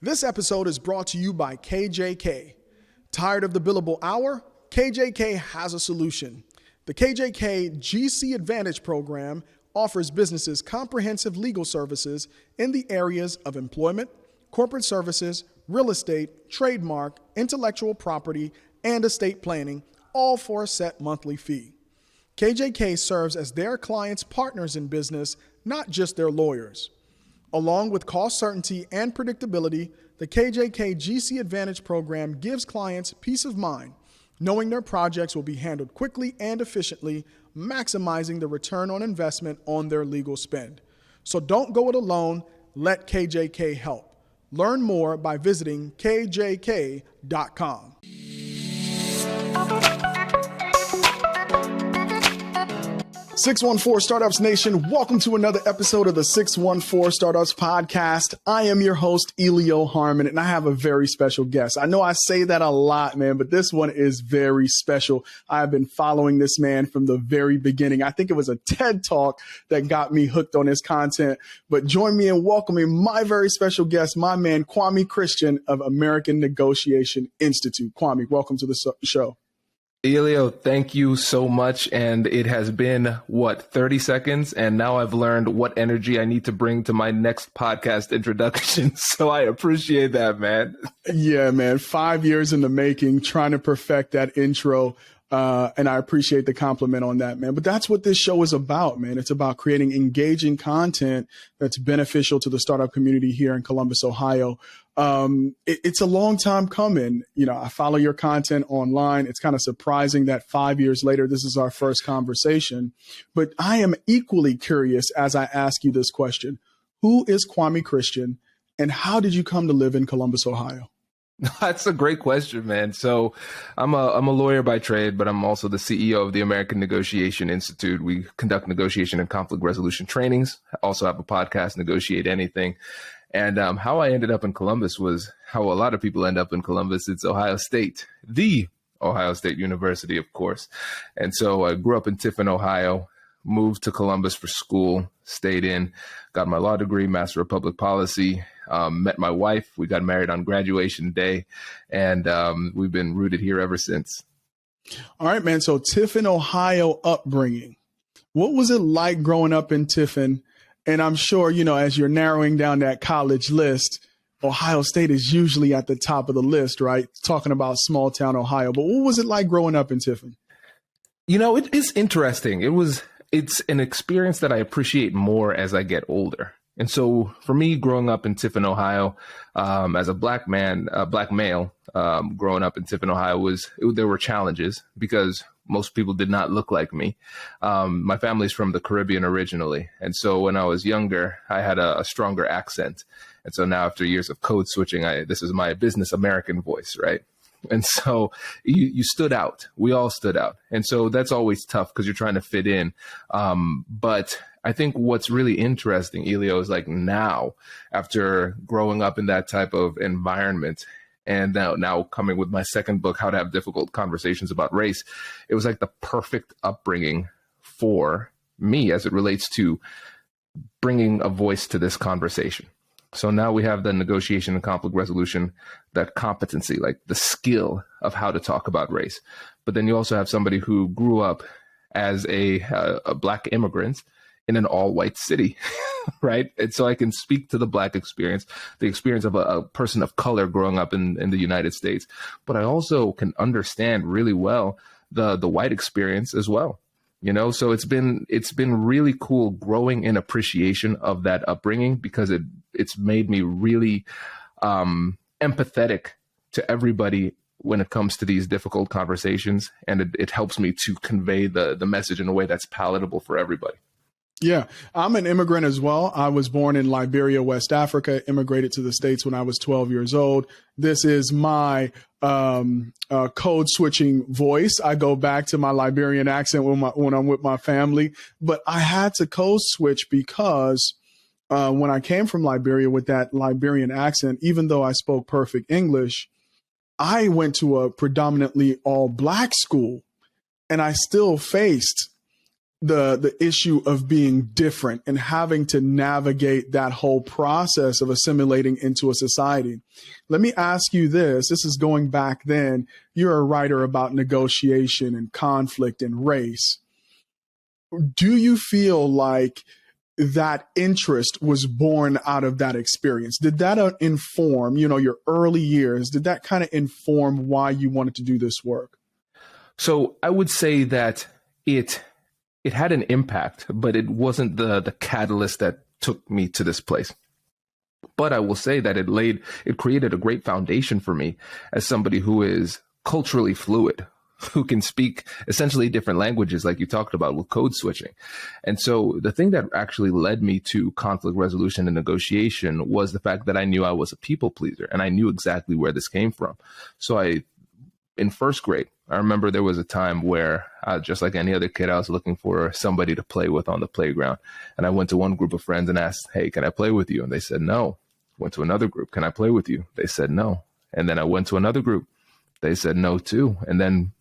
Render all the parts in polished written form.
This episode is brought to you by KJK. Tired of the billable hour? KJK has a solution. The KJK GC Advantage program offers businesses comprehensive legal services in the areas of employment, corporate services, real estate, trademark, intellectual property, and estate planning, all for a set monthly fee. KJK serves as their clients' partners in business, not just their lawyers. Along with cost certainty and predictability, the KJK GC Advantage program gives clients peace of mind, knowing their projects will be handled quickly and efficiently, maximizing the return on investment on their legal spend. So don't go it alone, let KJK help. Learn more by visiting kjk.com. 614 Startups Nation, welcome to another episode of the 614 Startups Podcast. I am your host, Elio Harmon, and I have a very special guest. I know I say that a lot, man, but this one is very special. I have been following this man from the very beginning. I think it was a TED Talk that got me hooked on his content. But join me in welcoming my very special guest, my man, Kwame Christian of American Negotiation Institute. Kwame, welcome to the show. Elio, thank you so much. And it has been, 30 seconds? And now I've learned what energy I need to bring to my next podcast introduction. So I appreciate that, man. Yeah, man. 5 years in the making, trying to perfect that intro. And I appreciate the compliment on that, man. But that's what this show is about, man. It's about creating engaging content that's beneficial to the startup community here in Columbus, Ohio. It's a long time coming. You know, I follow your content online. It's kind of surprising that 5 years later, this is our first conversation. But I am equally curious as I ask you this question. Who is Kwame Christian, and how did you come to live in Columbus, Ohio? That's a great question, man. So I'm a lawyer by trade, but I'm also the CEO of the American Negotiation Institute. We conduct negotiation and conflict resolution trainings. I also have a podcast, Negotiate Anything. And how I ended up in Columbus was how a lot of people end up in Columbus. It's Ohio State, the Ohio State University, of course. And so I grew up in Tiffin, Ohio, moved to Columbus for school, stayed in, got my law degree, Master of Public Policy, met my wife. We got married on graduation day, and we've been rooted here ever since. All right, man. So Tiffin, Ohio upbringing. What was it like growing up in Tiffin? And I'm sure, you know, as you're narrowing down that college list, Ohio State is usually at the top of the list, right? Talking about small town Ohio. But what was it like growing up in Tiffin? You know, it is interesting. It's an experience that I appreciate more as I get older. And so for me, growing up in Tiffin, Ohio, as a black male, growing up in Tiffin, Ohio, there were challenges because most people did not look like me. My family's from the Caribbean originally. And so when I was younger, I had a stronger accent. And so now after years of code switching, this is my business American voice, right? And so you stood out. We all stood out. And so that's always tough because you're trying to fit in. But I think what's really interesting, Elio, is like now, after growing up in that type of environment, and now coming with my second book, How to Have Difficult Conversations About Race, it was like the perfect upbringing for me as it relates to bringing a voice to this conversation. So now we have the negotiation and conflict resolution, that competency, like the skill of how to talk about race. But then you also have somebody who grew up as a Black immigrant in an all-white city, right? And so I can speak to the Black experience, the experience of a person of color growing up in the United States. But I also can understand really well the white experience as well. You know, so it's been really cool growing in appreciation of that upbringing because it's made me really empathetic to everybody when it comes to these difficult conversations. And it helps me to convey the message in a way that's palatable for everybody. Yeah, I'm an immigrant as well. I was born in Liberia, West Africa, immigrated to the States when I was 12 years old. This is my code switching voice. I go back to my Liberian accent when I'm with my family. But I had to code switch because when I came from Liberia with that Liberian accent, even though I spoke perfect English, I went to a predominantly all Black school, and I still faced the issue of being different and having to navigate that whole process of assimilating into a society. Let me ask you this. This is going back then. You're a writer about negotiation and conflict and race. Do you feel like that interest was born out of that experience? Did that inform, your early years? Did that kind of inform why you wanted to do this work? So I would say that it had an impact, but it wasn't the catalyst that took me to this place. But I will say that it created a great foundation for me as somebody who is culturally fluid, who can speak essentially different languages, like you talked about with code switching. And so the thing that actually led me to conflict resolution and negotiation was the fact that I knew I was a people pleaser, and I knew exactly where this came from. So in first grade, I remember there was a time where, just like any other kid, I was looking for somebody to play with on the playground. And I went to one group of friends and asked, hey, can I play with you? And they said, no. Went to another group. Can I play with you? They said, no. And then I went to another group. They said no too. And then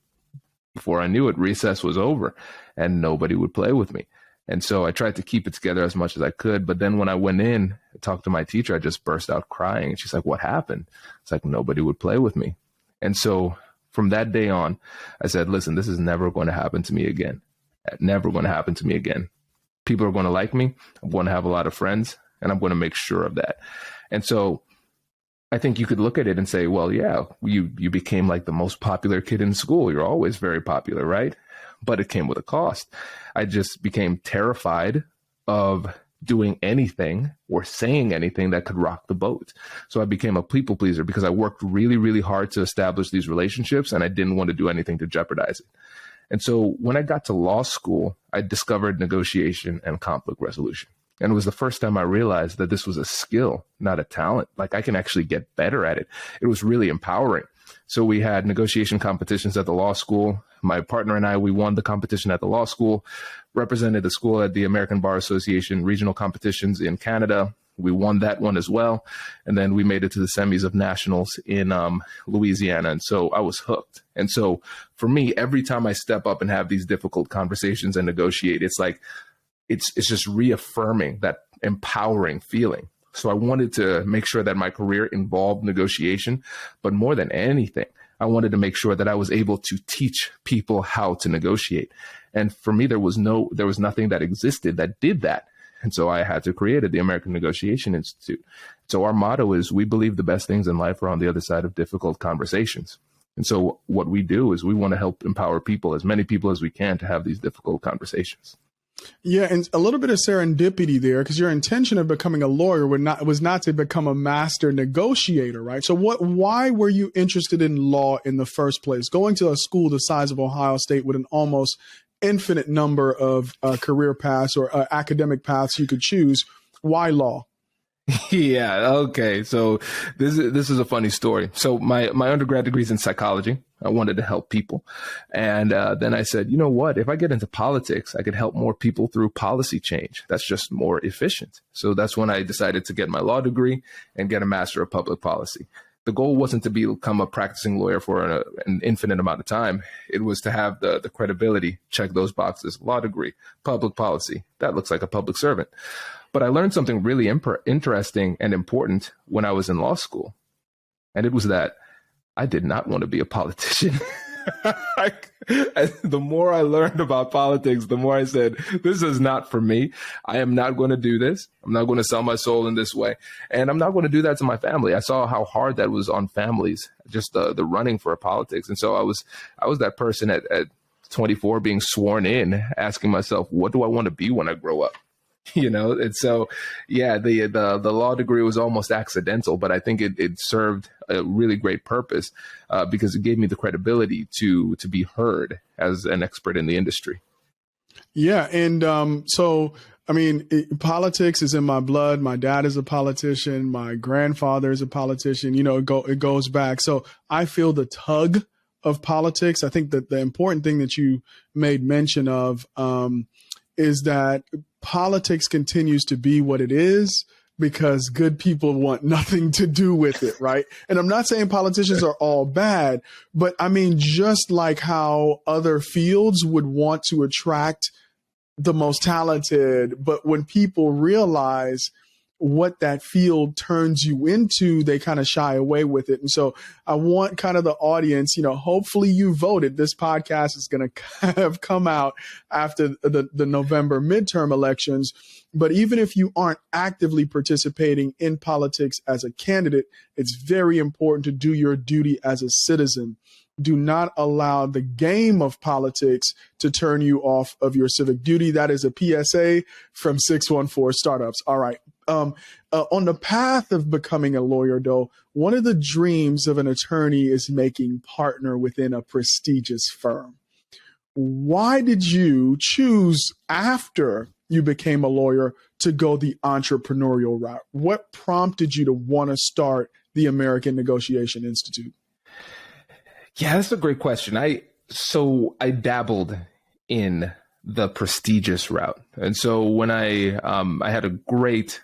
before I knew it, recess was over and nobody would play with me. And so I tried to keep it together as much as I could. But then when I went in to talk to my teacher, I just burst out crying. And she's like, what happened? It's like, nobody would play with me. And so from that day on, I said, listen, this is never going to happen to me again. Never going to happen to me again. People are going to like me. I'm going to have a lot of friends, and I'm going to make sure of that. And so I think you could look at it and say, well, yeah, you became like the most popular kid in school. You're always very popular, right? But it came with a cost. I just became terrified of doing anything or saying anything that could rock the boat. So I became a people pleaser because I worked really, really hard to establish these relationships, and I didn't want to do anything to jeopardize it. And so when I got to law school, I discovered negotiation and conflict resolution. And it was the first time I realized that this was a skill, not a talent. Like, I can actually get better at it. It was really empowering. So we had negotiation competitions at the law school. My partner and I, we won the competition at the law school, represented the school at the American Bar Association regional competitions in Canada. We won that one as well. And then we made it to the semis of nationals in Louisiana. And so I was hooked. And so for me, every time I step up and have these difficult conversations and negotiate, it's like, it's just reaffirming that empowering feeling. So I wanted to make sure that my career involved negotiation, but more than anything, I wanted to make sure that I was able to teach people how to negotiate. And for me, there was nothing that existed that did that. And so I had to create it, the American Negotiation Institute. So our motto is, we believe the best things in life are on the other side of difficult conversations. And so what we do is we want to help empower people, as many people as we can, to have these difficult conversations. Yeah, and a little bit of serendipity there, because your intention of becoming a lawyer was not to become a master negotiator, right? So why were you interested in law in the first place? Going to a school the size of Ohio State with an almost infinite number of career paths or academic paths you could choose, why law? Yeah. Okay. So this is a funny story. So my undergrad degree is in psychology. I wanted to help people. And then I said, you know what? If I get into politics, I could help more people through policy change. That's just more efficient. So that's when I decided to get my law degree and get a master of public policy. The goal wasn't to become a practicing lawyer for an infinite amount of time. It was to have the credibility, check those boxes, law degree, public policy. That looks like a public servant. But I learned something really interesting and important when I was in law school. And it was that I did not want to be a politician. The more I learned about politics, the more I said, this is not for me. I am not going to do this. I'm not going to sell my soul in this way. And I'm not going to do that to my family. I saw how hard that was on families, just the running for politics. And so I was that person at 24 being sworn in, asking myself, what do I want to be when I grow up? And so, yeah, the law degree was almost accidental, but I think it served a really great purpose because it gave me the credibility to be heard as an expert in the industry. Yeah. And so, I mean, politics is in my blood. My dad is a politician. My grandfather is a politician. It goes back. So I feel the tug of politics. I think that the important thing that you made mention of is that politics continues to be what it is because good people want nothing to do with it, right? And I'm not saying politicians are all bad, but I mean, just like how other fields would want to attract the most talented, but when people realize what that field turns you into, they kind of shy away with it. And so I want kind of the audience, hopefully you voted. This podcast is going to have come out after the November midterm elections. But even if you aren't actively participating in politics as a candidate, it's very important to do your duty as a citizen. Do not allow the game of politics to turn you off of your civic duty. That is a PSA from 614 Startups. All right. On the path of becoming a lawyer, though, one of the dreams of an attorney is making partner within a prestigious firm. Why did you choose, after you became a lawyer, to go the entrepreneurial route? What prompted you to want to start the American Negotiation Institute? Yeah, that's a great question. I dabbled in the prestigious route. And so when I had a great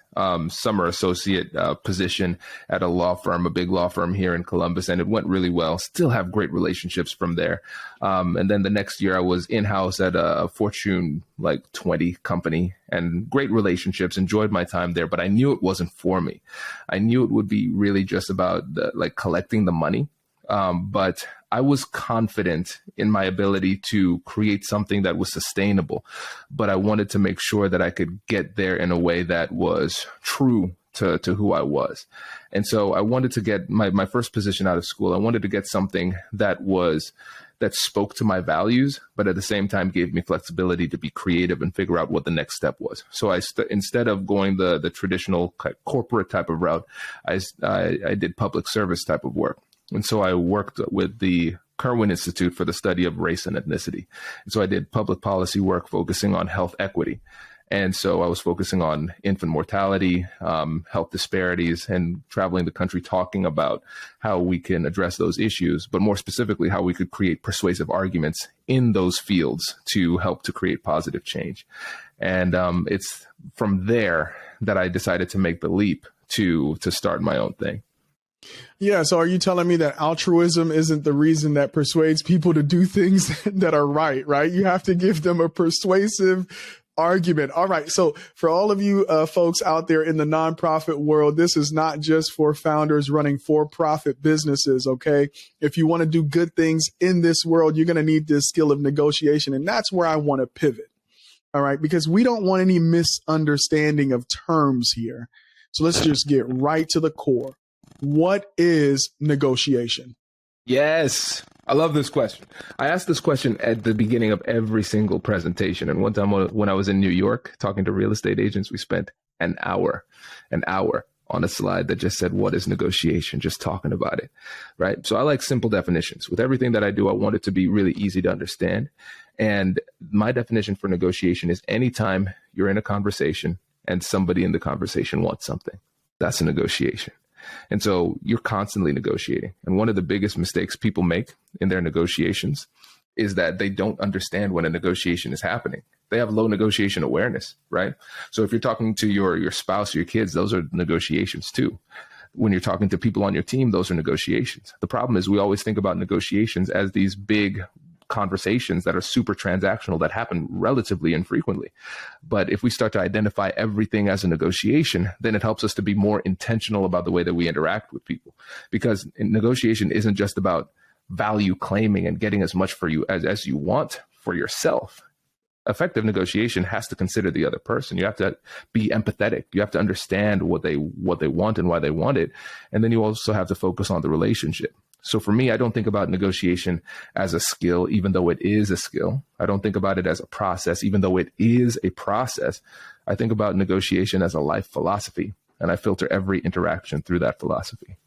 summer associate position at a law firm, a big law firm here in Columbus, and it went really well. Still have great relationships from there. And then the next year I was in-house at a Fortune 20 company, and great relationships, enjoyed my time there, but I knew it wasn't for me. I knew it would be really just about collecting the money. But I was confident in my ability to create something that was sustainable, but I wanted to make sure that I could get there in a way that was true to who I was. And so I wanted to get my first position out of school. I wanted to get something that spoke to my values, but at the same time gave me flexibility to be creative and figure out what the next step was. So instead of going the traditional corporate type of route, I did public service type of work. And so I worked with the Kirwan Institute for the Study of Race and Ethnicity. And so I did public policy work focusing on health equity. And so I was focusing on infant mortality, health disparities, and traveling the country talking about how we can address those issues, but more specifically, how we could create persuasive arguments in those fields to help to create positive change. And it's from there that I decided to make the leap to start my own thing. Yeah. So are you telling me that altruism isn't the reason that persuades people to do things that are right? You have to give them a persuasive argument. All right. So for all of you folks out there in the nonprofit world, this is not just for founders running for-profit businesses. OK, if you want to do good things in this world, you're going to need this skill of negotiation. And that's where I want to pivot. All right. Because we don't want any misunderstanding of terms here. So let's just get right to the core. What is negotiation? Yes. I love this question. I ask this question at the beginning of every single presentation. And one time when I was in New York talking to real estate agents, we spent an hour on a slide that just said, what is negotiation? Just talking about it. Right. So I like simple definitions. With everything that I do, I want it to be really easy to understand. And my definition for negotiation is anytime you're in a conversation and somebody in the conversation wants something, that's a negotiation. And so you're constantly negotiating. And one of the biggest mistakes people make in their negotiations is that they don't understand when a negotiation is happening. They have low negotiation awareness, right? So if you're talking to your spouse or your kids, those are negotiations too. When you're talking to people on your team, those are negotiations. The problem is we always think about negotiations as these big conversations that are super transactional that happen relatively infrequently. But if we start to identify everything as a negotiation, then it helps us to be more intentional about the way that we interact with people. Because negotiation isn't just about value claiming and getting as much for you as you want for yourself. Effective negotiation has to consider the other person. You have to be empathetic. You have to understand what they want and why they want it. And then you also have to focus on the relationship. So for me, I don't think about negotiation as a skill, even though it is a skill. I don't think about it as a process, even though it is a process. I think about negotiation as a life philosophy, and I filter every interaction through that philosophy.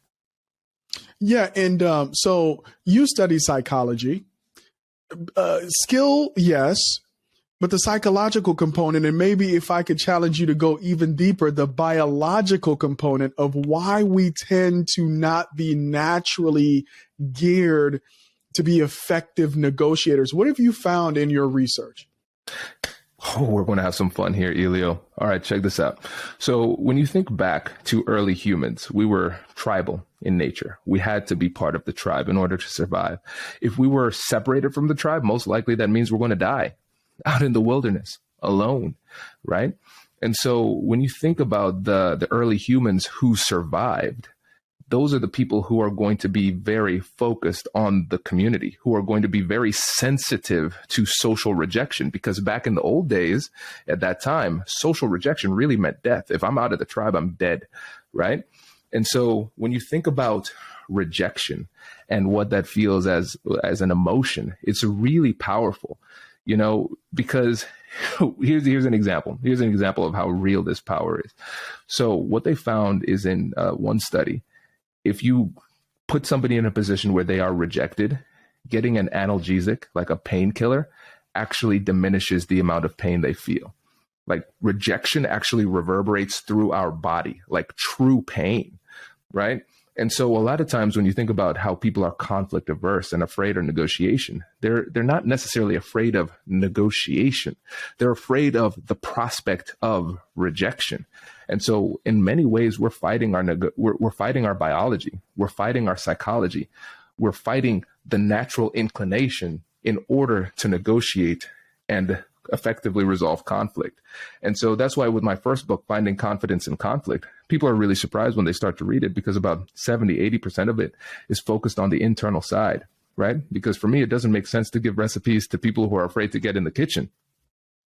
Yeah. And so you study psychology. Skill, yes. But the psychological component, and maybe if I could challenge you to go even deeper, the biological component of why we tend to not be naturally geared to be effective negotiators. What have you found in your research? Oh, we're going to have some fun here, Elio. All right, check this out. So when you think back to early humans, we were tribal in nature. We had to be part of the tribe in order to survive. If we were separated from the tribe, most likely that means we're going to die out in the wilderness. alone, right? And so when you think about the early humans who survived, those are the people who are going to be very focused on the community, who are going to be very sensitive to social rejection, because back in the old days, at that time, social rejection really meant death. If I'm out of the tribe, I'm dead, right? And so when you think about rejection and what that feels as an emotion, it's really powerful, because here's an example. Here's an example of how real this power is. So what they found is in one study, if you put somebody in a position where they are rejected, getting an analgesic, like a painkiller, actually diminishes the amount of pain they feel. Like rejection actually reverberates through our body, like true pain, right? And so a lot of times when you think about how people are conflict averse and afraid of negotiation, they're not necessarily afraid of negotiation. They're afraid of the prospect of rejection. And so in many ways, we're fighting we're fighting our biology. We're fighting our psychology. We're fighting the natural inclination in order to negotiate and effectively resolve conflict. And so that's why with my first book, Finding Confidence in Conflict, people are really surprised when they start to read it, because about 70-80% of it is focused on the internal side, right? Because for me, it doesn't make sense to give recipes to people who are afraid to get in the kitchen.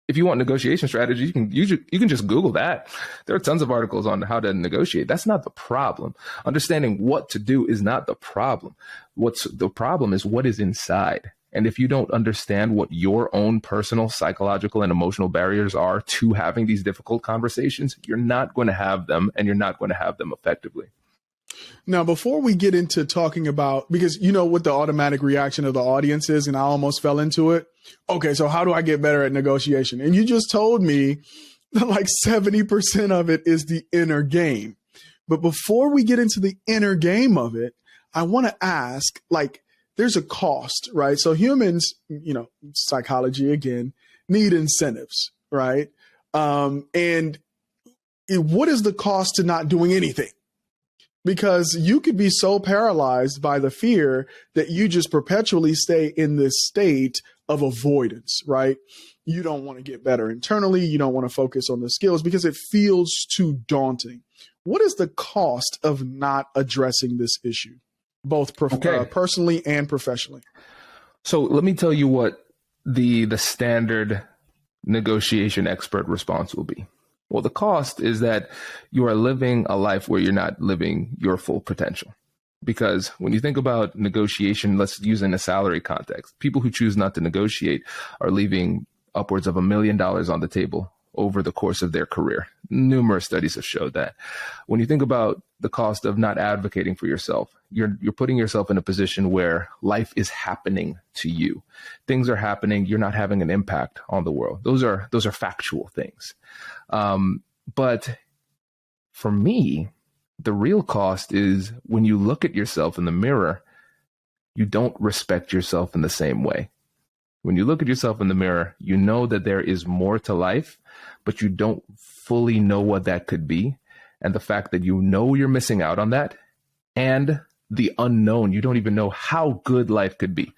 If you want negotiation strategy, you can just Google that. There are tons of articles on how to negotiate. That's not the problem. Understanding what to do is not the problem. What's the problem is what is inside. And if you don't understand what your own personal, psychological, and emotional barriers are to having these difficult conversations, you're not going to have them, and you're not going to have them effectively. Now, before we get into talking about, because you know what the automatic reaction of the audience is, and I almost fell into it. Okay, so how do I get better at negotiation? And you just told me that like 70% of it is the inner game. But before we get into the inner game of it, I want to ask, like, there's a cost, right? So humans, psychology again, need incentives, right? And what is the cost to not doing anything? Because you could be so paralyzed by the fear that you just perpetually stay in this state of avoidance, right? You don't want to get better internally. You don't want to focus on the skills because it feels too daunting. What is the cost of not addressing this issue, both personally and professionally? So let me tell you what the standard negotiation expert response will be. Well, the cost is that you are living a life where you're not living your full potential. Because when you think about negotiation, let's use in a salary context, people who choose not to negotiate are leaving upwards of $1 million on the table over the course of their career. Numerous studies have showed that. When you think about the cost of not advocating for yourself, you're putting yourself in a position where life is happening to you. Things are happening. You're not having an impact on the world. Those are factual things. But for me, the real cost is when you look at yourself in the mirror, you don't respect yourself in the same way. When you look at yourself in the mirror, you know that there is more to life, but you don't fully know what that could be. And the fact that you know you're missing out on that, and the unknown, you don't even know how good life could be.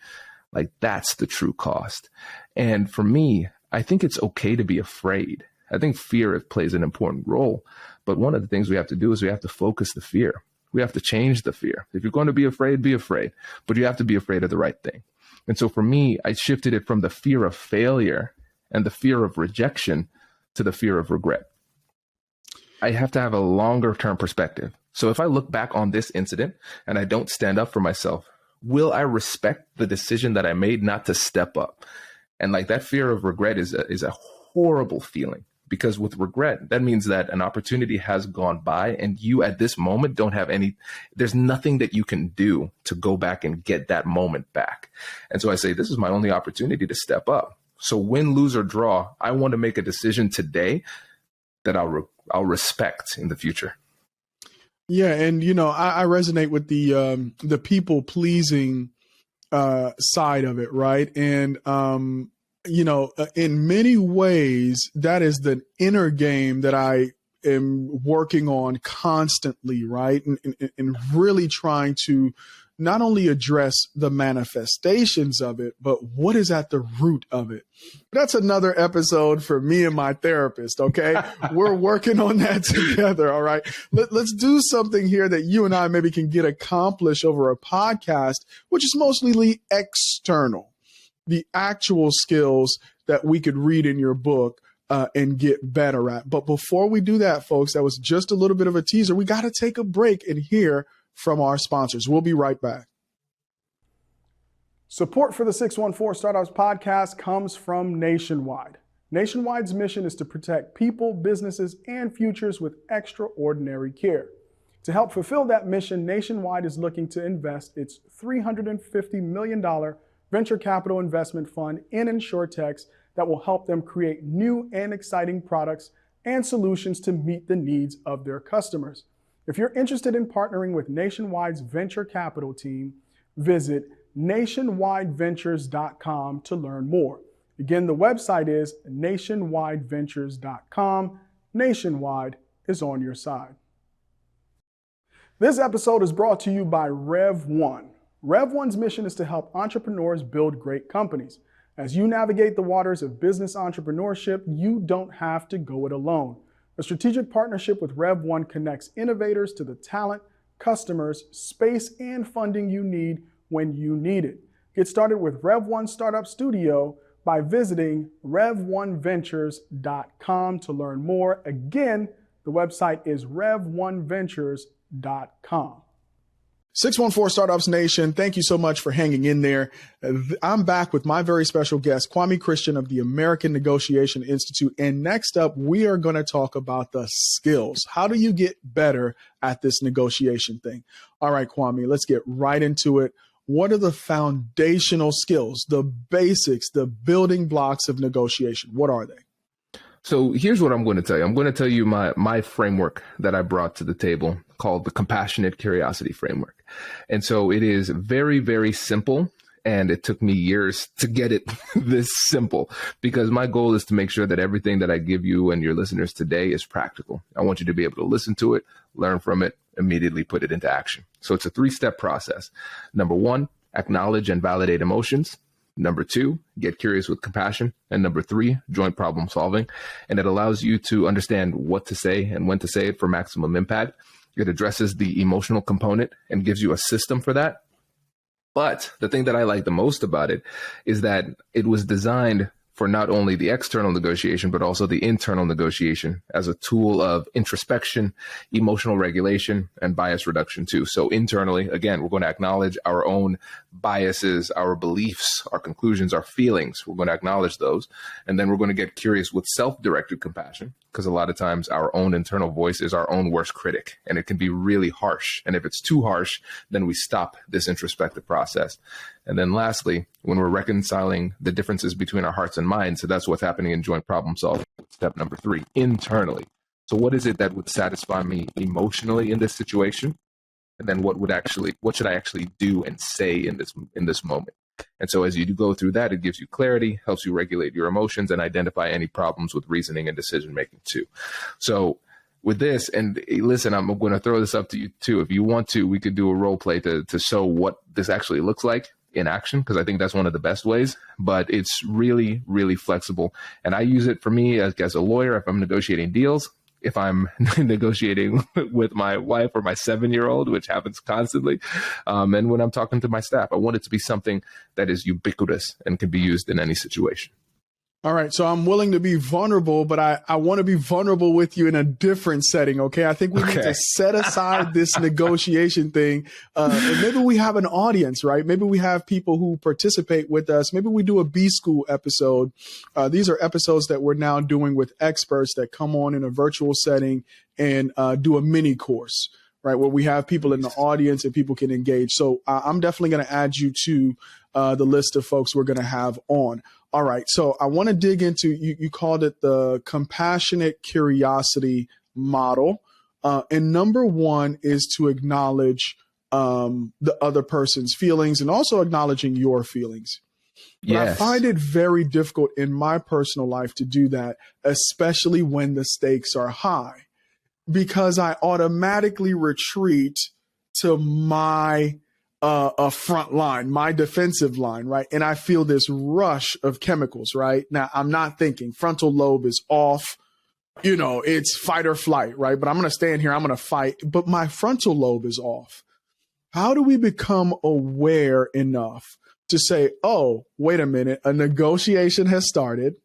Like, that's the true cost. And for me, I think it's okay to be afraid. I think fear plays an important role. But one of the things we have to do is we have to focus the fear. We have to change the fear. If you're going to be afraid, but you have to be afraid of the right thing. And so for me, I shifted it from the fear of failure and the fear of rejection to the fear of regret. I have to have a longer term perspective. So if I look back on this incident and I don't stand up for myself, will I respect the decision that I made not to step up? And like, that fear of regret is a horrible feeling, because with regret, that means that an opportunity has gone by and you at this moment don't have there's nothing that you can do to go back and get that moment back. And so I say, this is my only opportunity to step up. So win, lose, or draw, I want to make a decision today that I'll respect in the future. Yeah. And, I resonate with the people pleasing side of it. Right. And, in many ways, that is the inner game that I am working on constantly. Right. And really trying to not only address the manifestations of it, but what is at the root of it. That's another episode for me and my therapist, okay? We're working on that together, all right? Let's do something here that you and I maybe can get accomplished over a podcast, which is mostly external, the actual skills that we could read in your book and get better at. But before we do that, folks, that was just a little bit of a teaser. We got to take a break and hear from our sponsors. We'll be right back. Support for the 614 Startups podcast comes from Nationwide. Nationwide's mission is to protect people, businesses, and futures with extraordinary care. To help fulfill that mission, Nationwide is looking to invest its $350 million venture capital investment fund in insurtechs that will help them create new and exciting products and solutions to meet the needs of their customers. If you're interested in partnering with Nationwide's venture capital team, visit nationwideventures.com to learn more. Again, the website is nationwideventures.com. Nationwide is on your side. This episode is brought to you by Rev1. Rev1's mission is to help entrepreneurs build great companies. As you navigate the waters of business entrepreneurship, you don't have to go it alone. A strategic partnership with Rev1 connects innovators to the talent, customers, space, and funding you need when you need it. Get started with Rev1 Startup Studio by visiting rev1ventures.com to learn more. Again, the website is rev1ventures.com. 614 Startups Nation, thank you so much for hanging in there. I'm back with my very special guest, Kwame Christian of the American Negotiation Institute. And next up, we are going to talk about the skills. How do you get better at this negotiation thing? All right, Kwame, let's get right into it. What are the foundational skills, the basics, the building blocks of negotiation? What are they? So here's what I'm going to tell you. I'm going to tell you my framework that I brought to the table called the Compassionate Curiosity Framework. And so it is very, very simple. And it took me years to get it this simple, because my goal is to make sure that everything that I give you and your listeners today is practical. I want you to be able to listen to it, learn from it, immediately put it into action. So it's a 3-step process. Number 1, acknowledge and validate emotions. Number 2, get curious with compassion. And number 3, joint problem solving. And it allows you to understand what to say and when to say it for maximum impact. It addresses the emotional component and gives you a system for that. But the thing that I like the most about it is that it was designed for not only the external negotiation, but also the internal negotiation as a tool of introspection, emotional regulation, and bias reduction too. So internally, again, we're going to acknowledge our own biases, our beliefs, our conclusions, our feelings. We're going to acknowledge those. And then we're going to get curious with self-directed compassion, because a lot of times our own internal voice is our own worst critic, and it can be really harsh. And if it's too harsh, then we stop this introspective process. And then lastly, when we're reconciling the differences between our hearts and minds, so that's what's happening in joint problem solving. Step number 3, internally. So what is it that would satisfy me emotionally in this situation? And then what should I actually do and say in this moment? And so as you go through that, it gives you clarity, helps you regulate your emotions, and identify any problems with reasoning and decision making too. So with this, and listen, I'm going to throw this up to you too. If you want to, we could do a role play to show what this actually looks like in action, because I think that's one of the best ways. But it's really, really flexible. And I use it for me as a lawyer if I'm negotiating deals, if I'm negotiating with my wife or my 7-year-old, which happens constantly. And when I'm talking to my staff, I want it to be something that is ubiquitous and can be used in any situation. All right. So I'm willing to be vulnerable, but I want to be vulnerable with you in a different setting. Okay. I think we need to set aside this negotiation thing. And maybe we have an audience, right? Maybe we have people who participate with us. Maybe we do a B School episode. These are episodes that we're now doing with experts that come on in a virtual setting and do a mini course, right? Where we have people in the audience and people can engage. So I'm definitely going to add you to the list of folks we're going to have on. All right. So I want to dig into, you called it the compassionate curiosity model. And number 1 is to acknowledge the other person's feelings and also acknowledging your feelings. But yes. I find it very difficult in my personal life to do that, especially when the stakes are high, because I automatically retreat to my a front line, my defensive line, right? And I feel this rush of chemicals, right? Now, I'm not thinking frontal lobe is off, it's fight or flight, right? But I'm going to stand here, I'm going to fight, but my frontal lobe is off. How do we become aware enough to say, oh, wait a minute, a negotiation has started.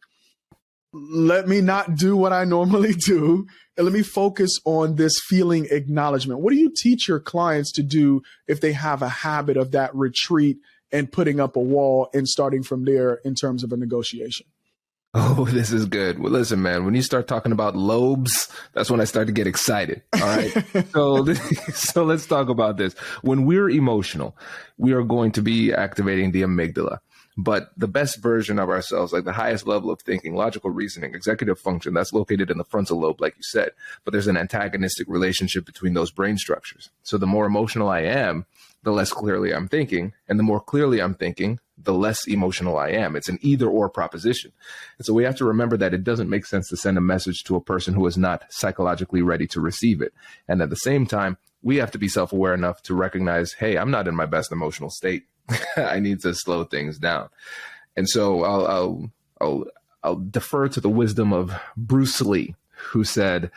Let me not do what I normally do, and let me focus on this feeling acknowledgement. What do you teach your clients to do if they have a habit of that retreat and putting up a wall and starting from there in terms of a negotiation? Oh, this is good. Well, listen, man, when you start talking about lobes, that's when I start to get excited. All right. So let's talk about this. When we're emotional, we are going to be activating the amygdala. But the best version of ourselves, like the highest level of thinking, logical reasoning, executive function, that's located in the frontal lobe, like you said. But there's an antagonistic relationship between those brain structures. So the more emotional I am, the less clearly I'm thinking. And the more clearly I'm thinking, the less emotional I am. It's an either or proposition. And so we have to remember that it doesn't make sense to send a message to a person who is not psychologically ready to receive it. And at the same time, we have to be self-aware enough to recognize, hey, I'm not in my best emotional state. I need to slow things down. And so I'll defer to the wisdom of Bruce Lee, who said,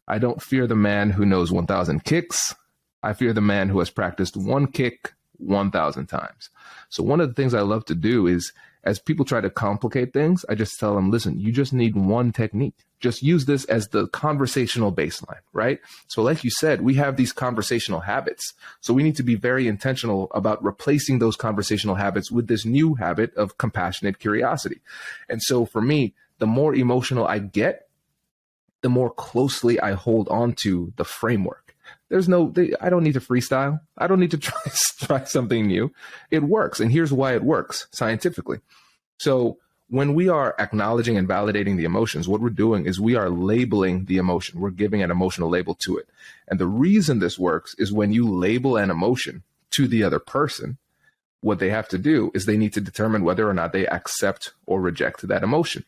I don't fear the man who knows 1,000 kicks. I fear the man who has practiced one kick 1,000 times. So one of the things I love to do is, as people try to complicate things, I just tell them, listen, you just need one technique. Just use this as the conversational baseline, right? So like you said, we have these conversational habits. So we need to be very intentional about replacing those conversational habits with this new habit of compassionate curiosity. And so for me, the more emotional I get, the more closely I hold on to the framework. I don't need to freestyle. I don't need to try something new. It works. And here's why it works scientifically. So when we are acknowledging and validating the emotions, what we're doing is we are labeling the emotion. We're giving an emotional label to it. And the reason this works is when you label an emotion to the other person, what they have to do is they need to determine whether or not they accept or reject that emotion.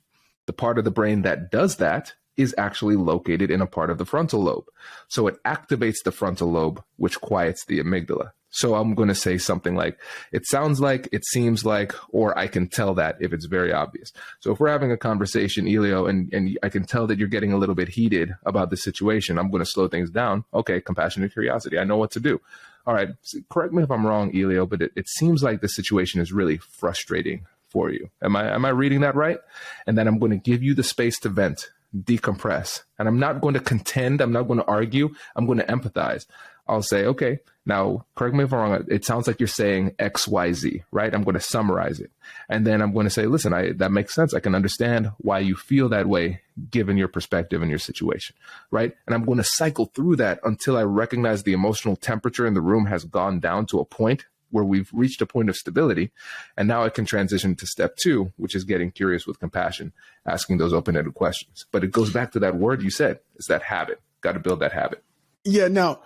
The part of the brain that does that is actually located in a part of the frontal lobe. So it activates the frontal lobe, which quiets the amygdala. So I'm going to say something like, it sounds like, it seems like, or I can tell that if it's very obvious. So if we're having a conversation, Elio, and I can tell that you're getting a little bit heated about the situation, I'm going to slow things down. Okay, compassionate curiosity. I know what to do. All right, correct me if I'm wrong, Elio, but it seems like the situation is really frustrating for you. Am I reading that right? And then I'm going to give you the space to vent, decompress. And I'm not going to contend. I'm not going to argue. I'm going to empathize. I'll say, okay, now correct me if I'm wrong. It sounds like you're saying X, Y, Z, right? I'm going to summarize it. And then I'm going to say, listen, that makes sense. I can understand why you feel that way, given your perspective and your situation, right? And I'm going to cycle through that until I recognize the emotional temperature in the room has gone down to a point where we've reached a point of stability. And now I can transition to step 2, which is getting curious with compassion, asking those open-ended questions. But it goes back to that word you said, it's that habit. Got to build that habit. Yeah. Now,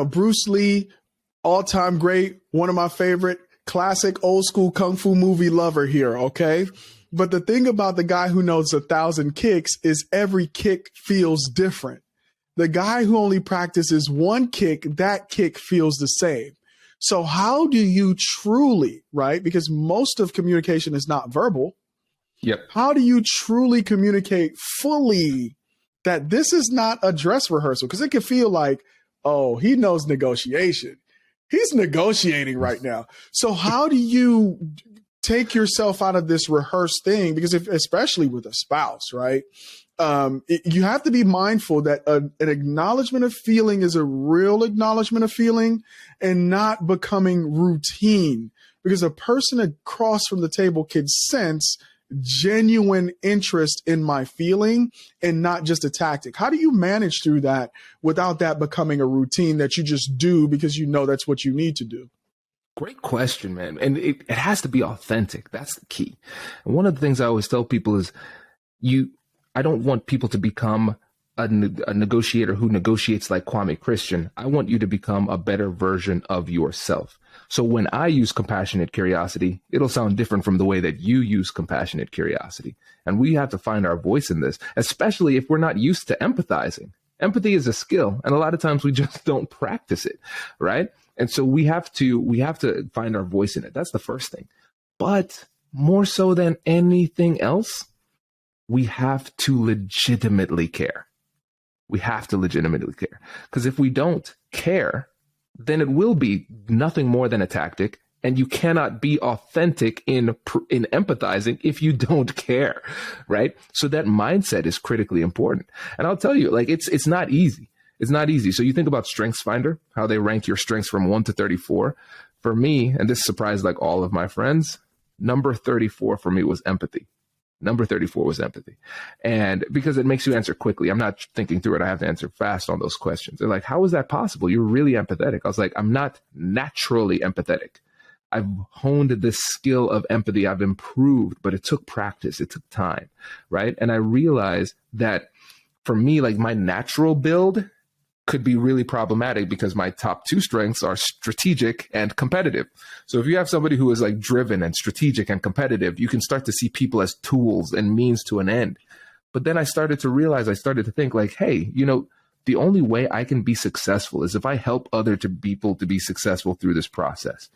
Bruce Lee, all-time great, one of my favorite, classic old school kung fu movie lover here. Okay. But the thing about the guy who knows 1,000 kicks is every kick feels different. The guy who only practices one kick, that kick feels the same. So how do you truly, right? Because most of communication is not verbal. Yep. How do you truly communicate fully that this is not a dress rehearsal? Because it can feel like, oh, he knows negotiation. He's negotiating right now. So how do you take yourself out of this rehearsed thing? Because especially with a spouse, right? You have to be mindful that an acknowledgement of feeling is a real acknowledgement of feeling and not becoming routine, because a person across from the table can sense genuine interest in my feeling and not just a tactic. How do you manage through that without that becoming a routine that you just do because you know that's what you need to do? Great question, man. And it has to be authentic. That's the key. And one of the things I always tell people is I don't want people to become a negotiator who negotiates like Kwame Christian. I want you to become a better version of yourself. So when I use compassionate curiosity, it'll sound different from the way that you use compassionate curiosity. And we have to find our voice in this, especially if we're not used to empathizing. Empathy is a skill, and a lot of times we just don't practice it, right? And so we have to find our voice in it. That's the first thing. But more so than anything else, we have to legitimately care. We have to legitimately care. Because if we don't care, then it will be nothing more than a tactic. And you cannot be authentic in empathizing if you don't care, right? So that mindset is critically important. And I'll tell you, like, it's not easy. It's not easy. So you think about StrengthsFinder, how they rank your strengths from 1 to 34. For me, and this surprised like all of my friends, number 34 for me was empathy. Number 34 was empathy. And because it makes you answer quickly, I'm not thinking through it. I have to answer fast on those questions. They're like, how is that possible? You're really empathetic. I was like, I'm not naturally empathetic. I've honed this skill of empathy. I've improved, but it took practice. It took time, right? And I realized that for me, like my natural build could be really problematic because my top 2 strengths are strategic and competitive. So if you have somebody who is like driven and strategic and competitive, you can start to see people as tools and means to an end. But then I started to think like, hey, the only way I can be successful is if I help other people to be successful through this process.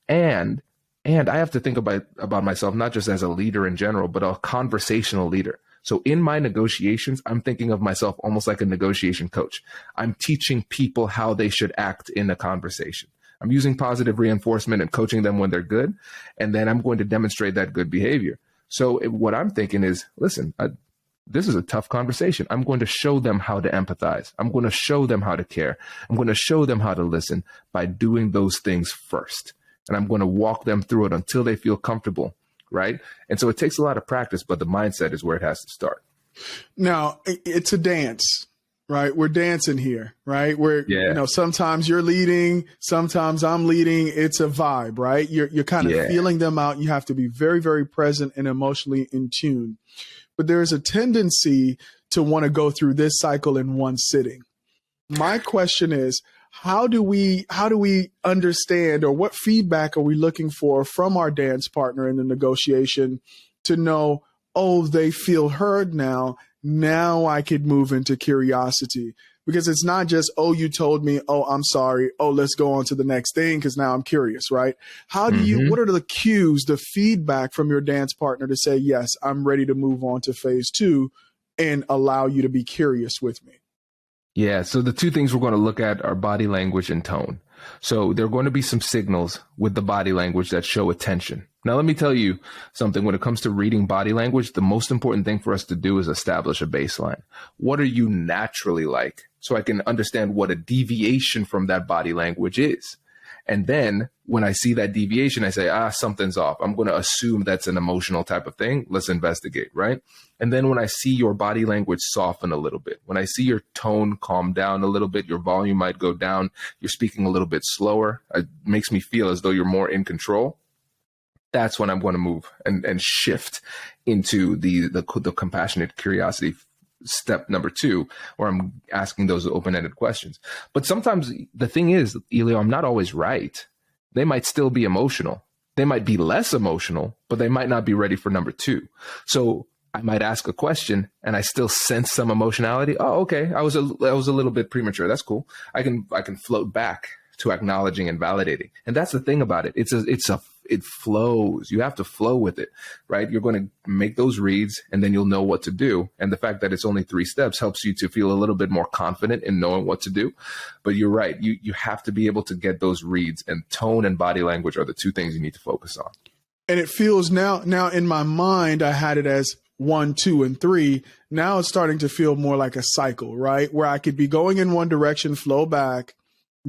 And I have to think about myself, not just as a leader in general, but a conversational leader. So in my negotiations, I'm thinking of myself almost like a negotiation coach. I'm teaching people how they should act in a conversation. I'm using positive reinforcement and coaching them when they're good. And then I'm going to demonstrate that good behavior. So what I'm thinking is, listen, this is a tough conversation. I'm going to show them how to empathize. I'm going to show them how to care. I'm going to show them how to listen by doing those things first. And I'm going to walk them through it until they feel comfortable. Right. And so it takes a lot of practice, but the mindset is where it has to start. Now, it's a dance, right? We're dancing here, right? Sometimes you're leading, sometimes I'm leading. It's a vibe, right? You're kind of feeling them out. You have to be very, very present and emotionally in tune. But there's a tendency to want to go through this cycle in one sitting. My question is, how do we understand, or what feedback are we looking for from our dance partner in the negotiation to know, oh, they feel heard now I could move into curiosity? Because it's not just, oh, you told me, oh, I'm sorry, oh, let's go on to the next thing because now I'm curious, right? How do you, what are the cues, the feedback from your dance partner to say, yes, I'm ready to move on to phase 2 and allow you to be curious with me? Yeah. So the 2 things we're going to look at are body language and tone. So there are going to be some signals with the body language that show attention. Now, let me tell you something. When it comes to reading body language, the most important thing for us to do is establish a baseline. What are you naturally like? So I can understand what a deviation from that body language is. And then when I see that deviation, I say, something's off. I'm going to assume that's an emotional type of thing. Let's investigate, right? And then when I see your body language soften a little bit, when I see your tone calm down a little bit, your volume might go down, you're speaking a little bit slower, it makes me feel as though you're more in control. That's when I'm going to move and shift into the compassionate curiosity step number 2, where I'm asking those open-ended questions. But sometimes the thing is, Elio, I'm not always right. They might still be emotional. They might be less emotional, but they might not be ready for number 2. So I might ask a question and I still sense some emotionality. Oh, okay. I was a little bit premature. That's cool. I can float back to acknowledging and validating. And that's the thing about it. It flows. You have to flow with it, right? You're going to make those reads and then you'll know what to do. And the fact that it's only 3 steps helps you to feel a little bit more confident in knowing what to do. But you're right. You have to be able to get those reads, and tone and body language are the 2 things you need to focus on. And it feels now in my mind, I had it as 1, 2, and 3. Now it's starting to feel more like a cycle, right? Where I could be going in one direction, flow back,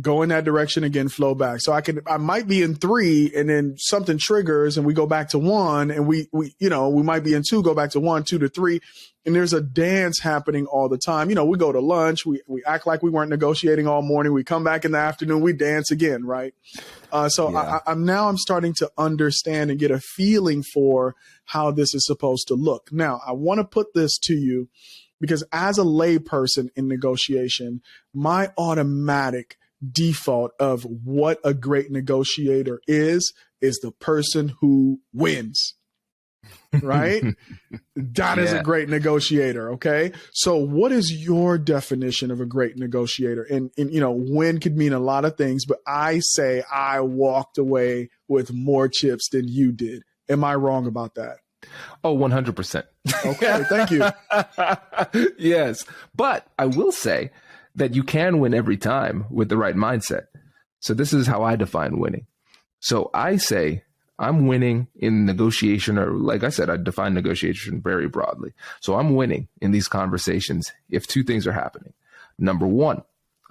go in that direction again, flow back. So I might be in 3 and then something triggers and we go back to 1, and we might be in 2, go back to 1, 2 to 3. And there's a dance happening all the time. We go to lunch, we act like we weren't negotiating all morning. We come back in the afternoon, we dance again. Right. I'm starting to understand and get a feeling for how this is supposed to look. Now, I want to put this to you because as a layperson in negotiation, my automatic default of what a great negotiator is the person who wins. right? That is a great negotiator. Okay. So what is your definition of a great negotiator? And win could mean a lot of things, but I say I walked away with more chips than you did. Am I wrong about that? Oh, 100%. Okay. Thank you. Yes. But I will say that you can win every time with the right mindset. So this is how I define winning. So I say I'm winning in negotiation, or like I said, I define negotiation very broadly. So I'm winning in these conversations if two things are happening. Number one,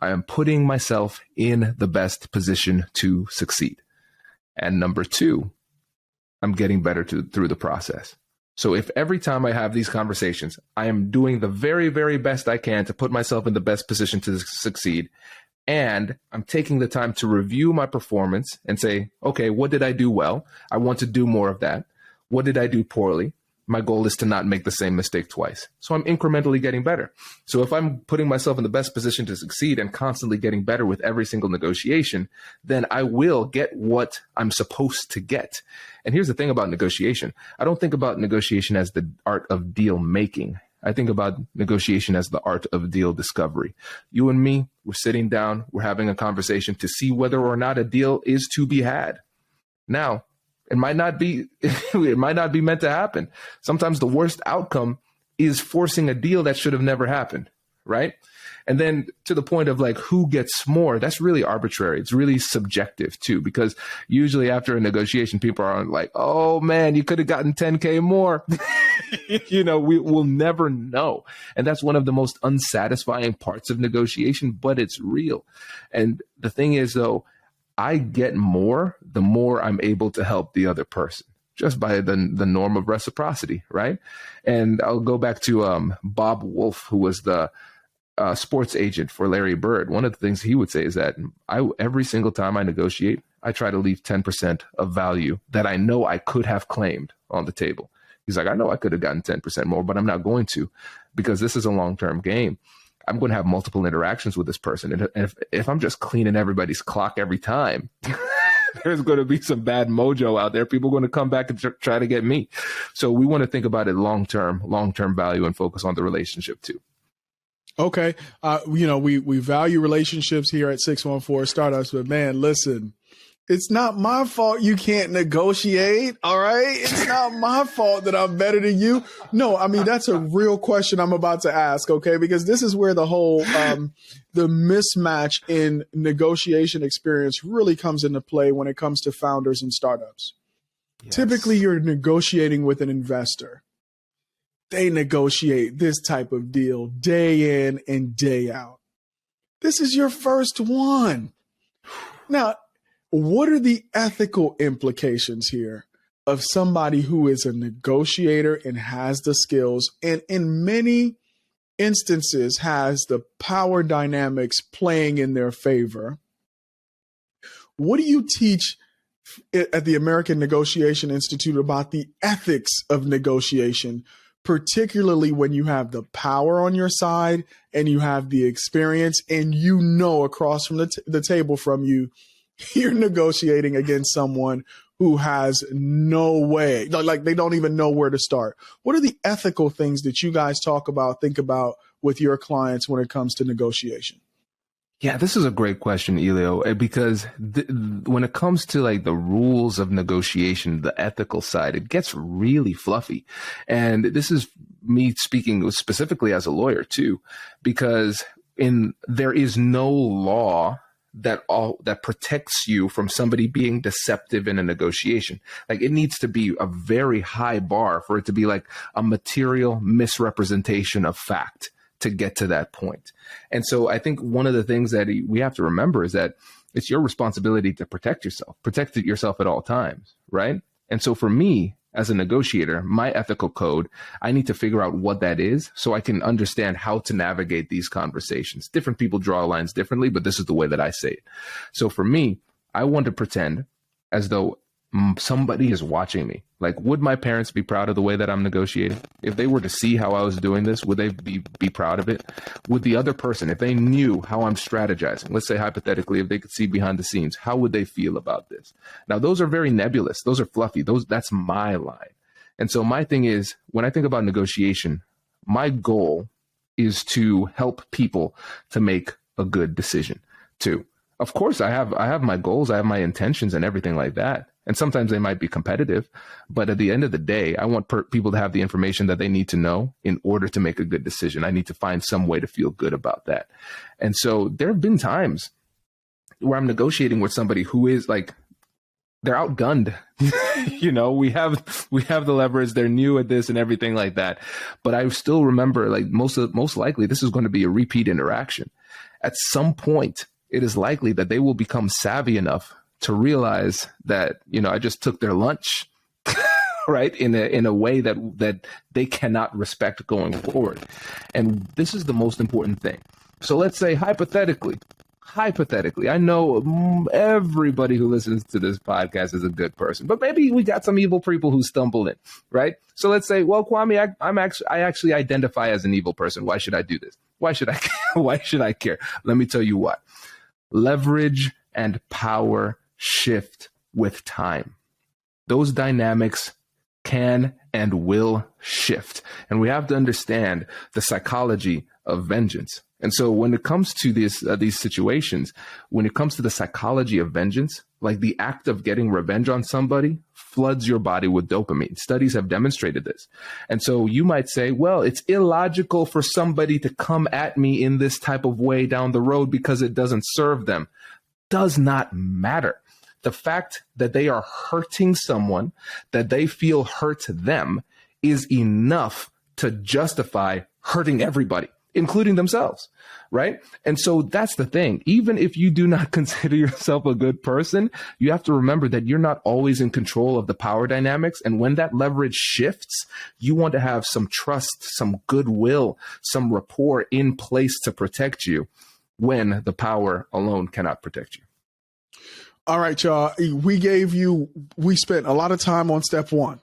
I am putting myself in the best position to succeed. And number two, I'm getting better through the process. So if every time I have these conversations, I am doing the very, very best I can to put myself in the best position to succeed, and I'm taking the time to review my performance and say, okay, what did I do well? I want to do more of that. What did I do poorly? My goal is to not make the same mistake twice. So I'm incrementally getting better. So if I'm putting myself in the best position to succeed and constantly getting better with every single negotiation, then I will get what I'm supposed to get. And here's the thing about negotiation. I don't think about negotiation as the art of deal making. I think about negotiation as the art of deal discovery. You and me, we're sitting down, we're having a conversation to see whether or not a deal is to be had. Now, it might not be meant to happen. Sometimes the worst outcome is forcing a deal that should have never happened, right? And then to the point of like who gets more, that's really arbitrary. It's really subjective too, because usually after a negotiation, people are like, oh man, you could have gotten 10K more. We will never know. And that's one of the most unsatisfying parts of negotiation, but it's real. And the thing is though, I get more the more I'm able to help the other person, just by the norm of reciprocity, right? And I'll go back to Bob Wolf, who was the sports agent for Larry Bird. One of the things he would say is that every single time I negotiate, I try to leave 10% of value that I know I could have claimed on the table. He's like, I know I could have gotten 10% more, but I'm not going to, because this is a long-term game. I'm going to have multiple interactions with this person. And if I'm just cleaning everybody's clock every time, there's going to be some bad mojo out there. People are going to come back and try to get me. So we want to think about it long-term value, and focus on the relationship too. Okay. We value relationships here at 614 Startups, but man, listen, it's not my fault you can't negotiate. All right. It's not my fault that I'm better than you. No, I mean, that's a real question I'm about to ask. Okay. Because this is where the whole, the mismatch in negotiation experience really comes into play when it comes to founders and startups. Yes. Typically you're negotiating with an investor. They negotiate this type of deal day in and day out. This is your first one. Now, what are the ethical implications here of somebody who is a negotiator and has the skills, and in many instances has the power dynamics playing in their favor? What do you teach at the American Negotiation Institute about the ethics of negotiation, particularly when you have the power on your side and you have the experience, and across from the table from you, you're negotiating against someone who has no way, like they don't even know where to start? What are the ethical things that you guys think about with your clients when it comes to negotiation? Yeah, this is a great question, Elio, because when it comes to like the rules of negotiation, the ethical side, it gets really fluffy. And this is me speaking specifically as a lawyer too, because there is no law that protects you from somebody being deceptive in a negotiation. Like, it needs to be a very high bar for it to be like a material misrepresentation of fact to get to that point. And so I think one of the things that we have to remember is that it's your responsibility to protect yourself at all times, right? And so for me, as a negotiator, my ethical code, I need to figure out what that is so I can understand how to navigate these conversations. Different people draw lines differently, but this is the way that I say it. So for me, I want to pretend as though somebody is watching me. Like, would my parents be proud of the way that I'm negotiating? If they were to see how I was doing this, would they be proud of it? Would the other person, if they knew how I'm strategizing, let's say hypothetically, if they could see behind the scenes, how would they feel about this? Now, those are very nebulous. Those are fluffy. That's my line. And so my thing is, when I think about negotiation, my goal is to help people to make a good decision too. Of course, I have my goals, I have my intentions and everything like that. And sometimes they might be competitive, but at the end of the day, I want people to have the information that they need to know in order to make a good decision. I need to find some way to feel good about that. And so there have been times where I'm negotiating with somebody who is like, they're outgunned. We have the leverage. They're new at this and everything like that. But I still remember, like, most likely this is going to be a repeat interaction. At some point, it is likely that they will become savvy enough to realize that, I just took their lunch, right? In a way that they cannot respect going forward. And this is the most important thing. So let's say hypothetically, I know everybody who listens to this podcast is a good person, but maybe we got some evil people who stumble in, right? So let's say, well, Kwame, I actually identify as an evil person. Why should I do this? Why should I care? Let me tell you what. Leverage and power shift with time. Those dynamics can and will shift. And we have to understand the psychology of vengeance. And so when it comes to these situations, when it comes to the psychology of vengeance, like the act of getting revenge on somebody floods your body with dopamine. Studies have demonstrated this. And so you might say, well, it's illogical for somebody to come at me in this type of way down the road because it doesn't serve them. Does not matter. The fact that they are hurting someone, that they feel hurt them, is enough to justify hurting everybody, including themselves, right? And so that's the thing. Even if you do not consider yourself a good person, you have to remember that you're not always in control of the power dynamics. And when that leverage shifts, you want to have some trust, some goodwill, some rapport in place to protect you when the power alone cannot protect you. All right, y'all. We spent a lot of time on step 1.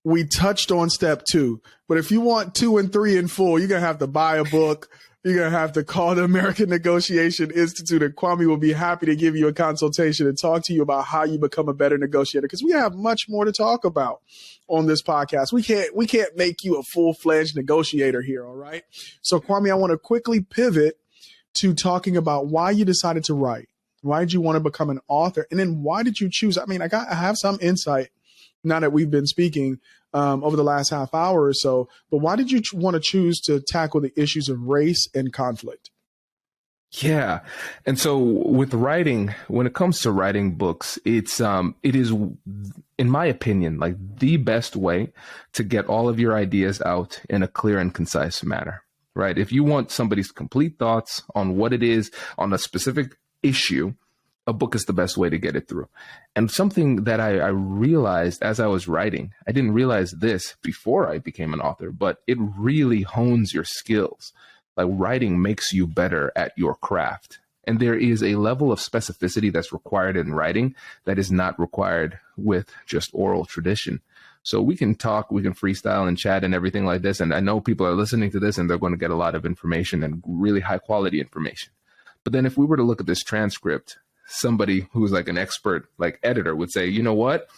We touched on step 2, but if you want 2 and 3 and 4, you're going to have to buy a book. You're going to have to call the American Negotiation Institute, and Kwame will be happy to give you a consultation and talk to you about how you become a better negotiator, because we have much more to talk about on this podcast. We can't make you a full-fledged negotiator here, all right? So, Kwame, I want to quickly pivot to talking about why you decided to write. Why did you want to become an author? And then why did you choose? I mean, I have some insight now that we've been speaking over the last half hour or so, but why did you want to choose to tackle the issues of race and conflict? Yeah. And so with writing, when it comes to writing books, it is, in my opinion, like the best way to get all of your ideas out in a clear and concise manner, right? If you want somebody's complete thoughts on what it is on a specific issue, a book is the best way to get it through. And something that I realized as I was writing, I didn't realize this before I became an author, but it really hones your skills. Like, writing makes you better at your craft. And there is a level of specificity that's required in writing that is not required with just oral tradition. So we can talk, we can freestyle and chat and everything like this. And I know people are listening to this and they're going to get a lot of information and really high quality information. But then if we were to look at this transcript, somebody who's like an expert, like editor, would say, you know what,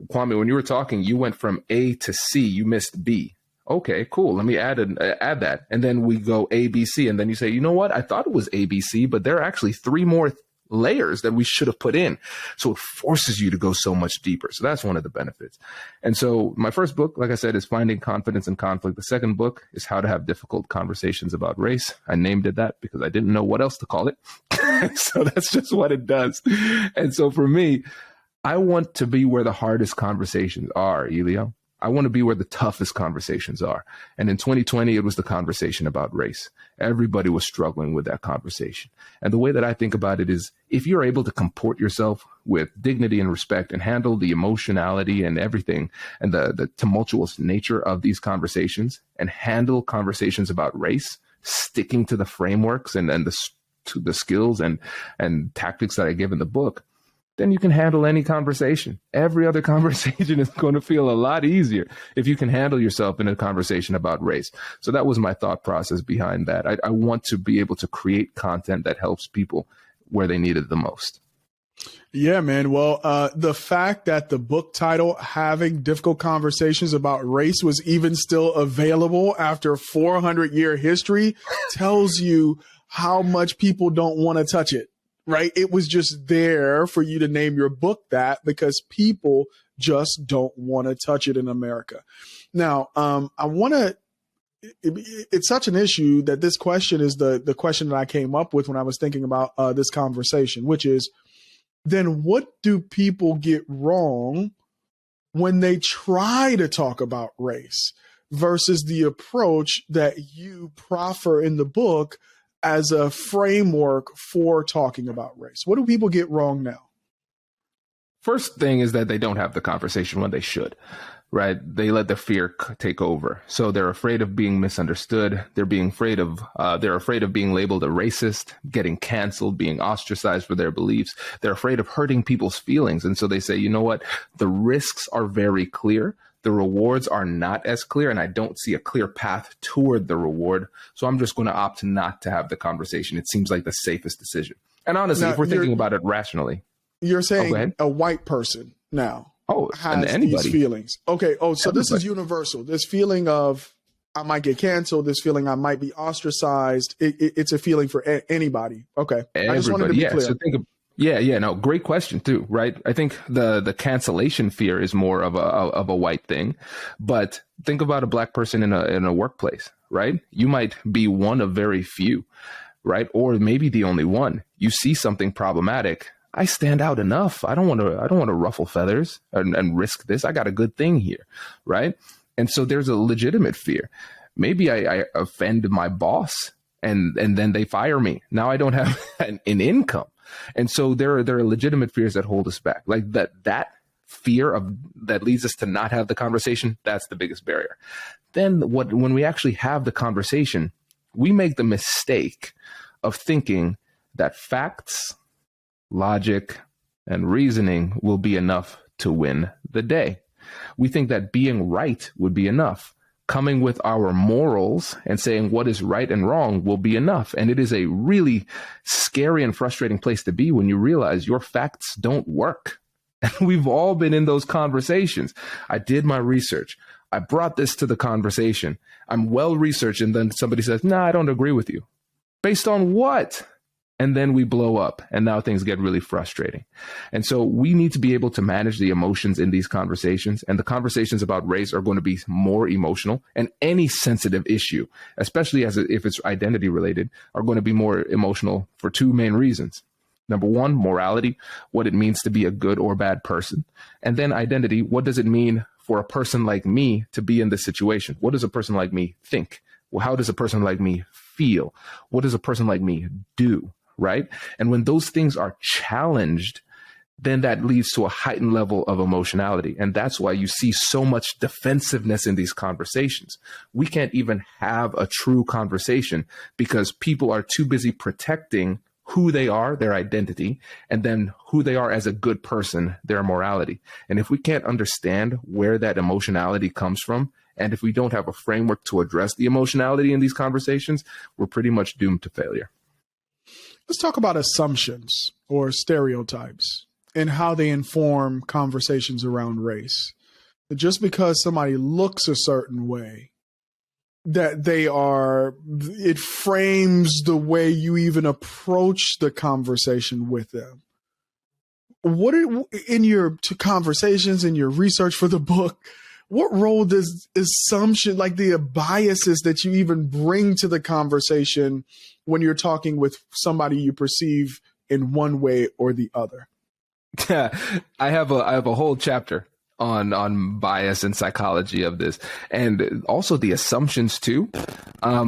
Kwame, when you were talking, you went from A to C, you missed B. Okay, cool. Let me add that. And then we go A, B, C. And then you say, you know what? I thought it was A, B, C, but there are actually 3 more layers that we should have put in. So it forces you to go so much deeper. So that's one of the benefits. And so my first book, like I said, is Finding Confidence in Conflict. The second book is How to Have Difficult Conversations About Race. I named it that because I didn't know what else to call it. So that's just what it does. And so for me, I want to be where the hardest conversations are, Elio. I want to be where the toughest conversations are. And in 2020, it was the conversation about race. Everybody was struggling with that conversation. And the way that I think about it is, if you're able to comport yourself with dignity and respect and handle the emotionality and everything and the tumultuous nature of these conversations, and handle conversations about race, sticking to the frameworks and the skills and tactics that I give in the book, then you can handle any conversation. Every other conversation is going to feel a lot easier if you can handle yourself in a conversation about race. So that was my thought process behind that. I want to be able to create content that helps people where they need it the most. Yeah, man. Well, the fact that the book title, Having Difficult Conversations About Race, was even still available after 400-year history tells you how much people don't want to touch it, right? It was just there for you to name your book that because people just don't want to touch it in America. Now, I want to, it's such an issue that this question is the question that I came up with when I was thinking about this conversation, which is, then what do people get wrong when they try to talk about race versus the approach that you proffer in the book as a framework for talking about race? What do people get wrong now? First thing is that they don't have the conversation when they should, right? They let the fear take over. So they're afraid of being misunderstood. They're afraid of being labeled a racist, getting canceled, being ostracized for their beliefs. They're afraid of hurting people's feelings. And so they say, you know what? The risks are very clear. The rewards are not as clear, and I don't see a clear path toward the reward. So I'm just going to opt not to have the conversation. It seems like the safest decision. And honestly, Now, if we're thinking about it rationally. You're saying a white person now has these feelings. Okay. Oh, so this is universal. This feeling of I might get canceled, this feeling I might be ostracized. It's a feeling for anybody. Okay. Everybody. I just wanted to be clear. So no, great question too, right? I think the cancellation fear is more of a white thing, but think about a black person in a workplace, right? You might be one of very few, right? Or maybe the only one. You see something problematic. I stand out enough. I don't want to ruffle feathers and risk this. I got a good thing here, right? And so there's a legitimate fear. Maybe I offend my boss and then they fire me. Now I don't have an income. And so there are legitimate fears that hold us back. Like that fear that leads us to not have the conversation, that's the biggest barrier. Then when we actually have the conversation, we make the mistake of thinking that facts, logic, and reasoning will be enough to win the day. We think that being right would be enough. Coming with our morals and saying what is right and wrong will be enough. And it is a really scary and frustrating place to be when you realize your facts don't work. And we've all been in those conversations. I did my research. I brought this to the conversation. I'm well researched. And then somebody says, nah, I don't agree with you. Based on what? And then we blow up, and now things get really frustrating. And so we need to be able to manage the emotions in these conversations. And the conversations about race are going to be more emotional, and any sensitive issue, especially if it's identity related, are going to be more emotional for two main reasons. Number one, morality, what it means to be a good or bad person. And then identity, what does it mean for a person like me to be in this situation? What does a person like me think? Well, how does a person like me feel? What does a person like me do? Right? And when those things are challenged, then that leads to a heightened level of emotionality. And that's why you see so much defensiveness in these conversations. We can't even have a true conversation because people are too busy protecting who they are, their identity, and then who they are as a good person, their morality. And if we can't understand where that emotionality comes from, and if we don't have a framework to address the emotionality in these conversations, we're pretty much doomed to failure. Let's talk about assumptions or stereotypes and how they inform conversations around race. Just because somebody looks a certain way, it frames the way you even approach the conversation with them. What in your conversations, in your research for the book, what role does assumption, like the biases that you even bring to the conversation when you're talking with somebody you perceive in one way or the other? I have a whole chapter on bias and psychology of this, and also the assumptions too.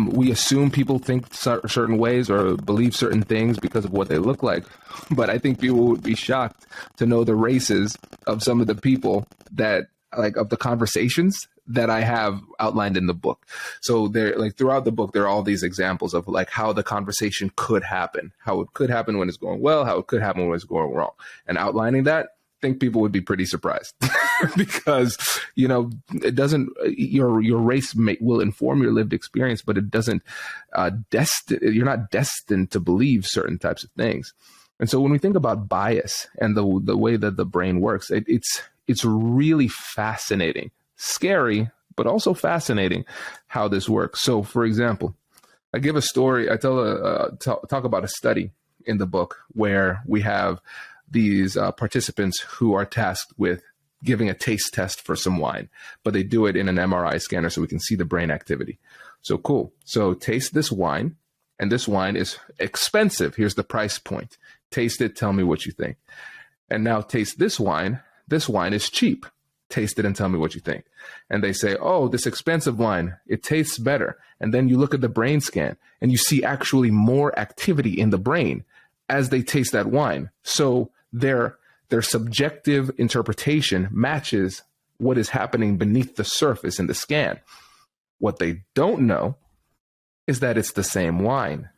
We assume people think certain ways or believe certain things because of what they look like. But I think people would be shocked to know the races of some of the people that, like, of the conversations that I have outlined in the book. So there, like, throughout the book, there are all these examples of like how the conversation could happen, how it could happen when it's going well, how it could happen when it's going wrong. And outlining that, I think people would be pretty surprised because, you know, it doesn't, your race will inform your lived experience, but it doesn't you're not destined to believe certain types of things. And so when we think about bias and the way that the brain works, it's really fascinating, scary, but also fascinating how this works. So, for example, I give a story. I talk about a study in the book where we have these participants who are tasked with giving a taste test for some wine, but they do it in an MRI scanner so we can see the brain activity. So cool. So taste this wine, and this wine is expensive. Here's the price point. Taste it. Tell me what you think. And now taste this wine. This wine is cheap. Taste it and tell me what you think. And they say, oh, this expensive wine, it tastes better. And then you look at the brain scan and you see actually more activity in the brain as they taste that wine. So their subjective interpretation matches what is happening beneath the surface in the scan. What they don't know is that it's the same wine.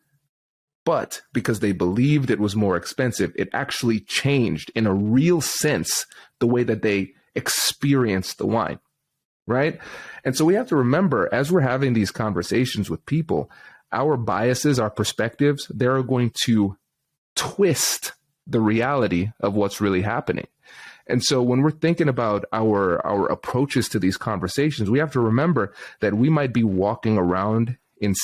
But because they believed it was more expensive, it actually changed in a real sense the way that they experienced the wine, right? And so we have to remember, as we're having these conversations with people, our biases, our perspectives, they're going to twist the reality of what's really happening. And so when we're thinking about our approaches to these conversations, we have to remember that we might be walking around in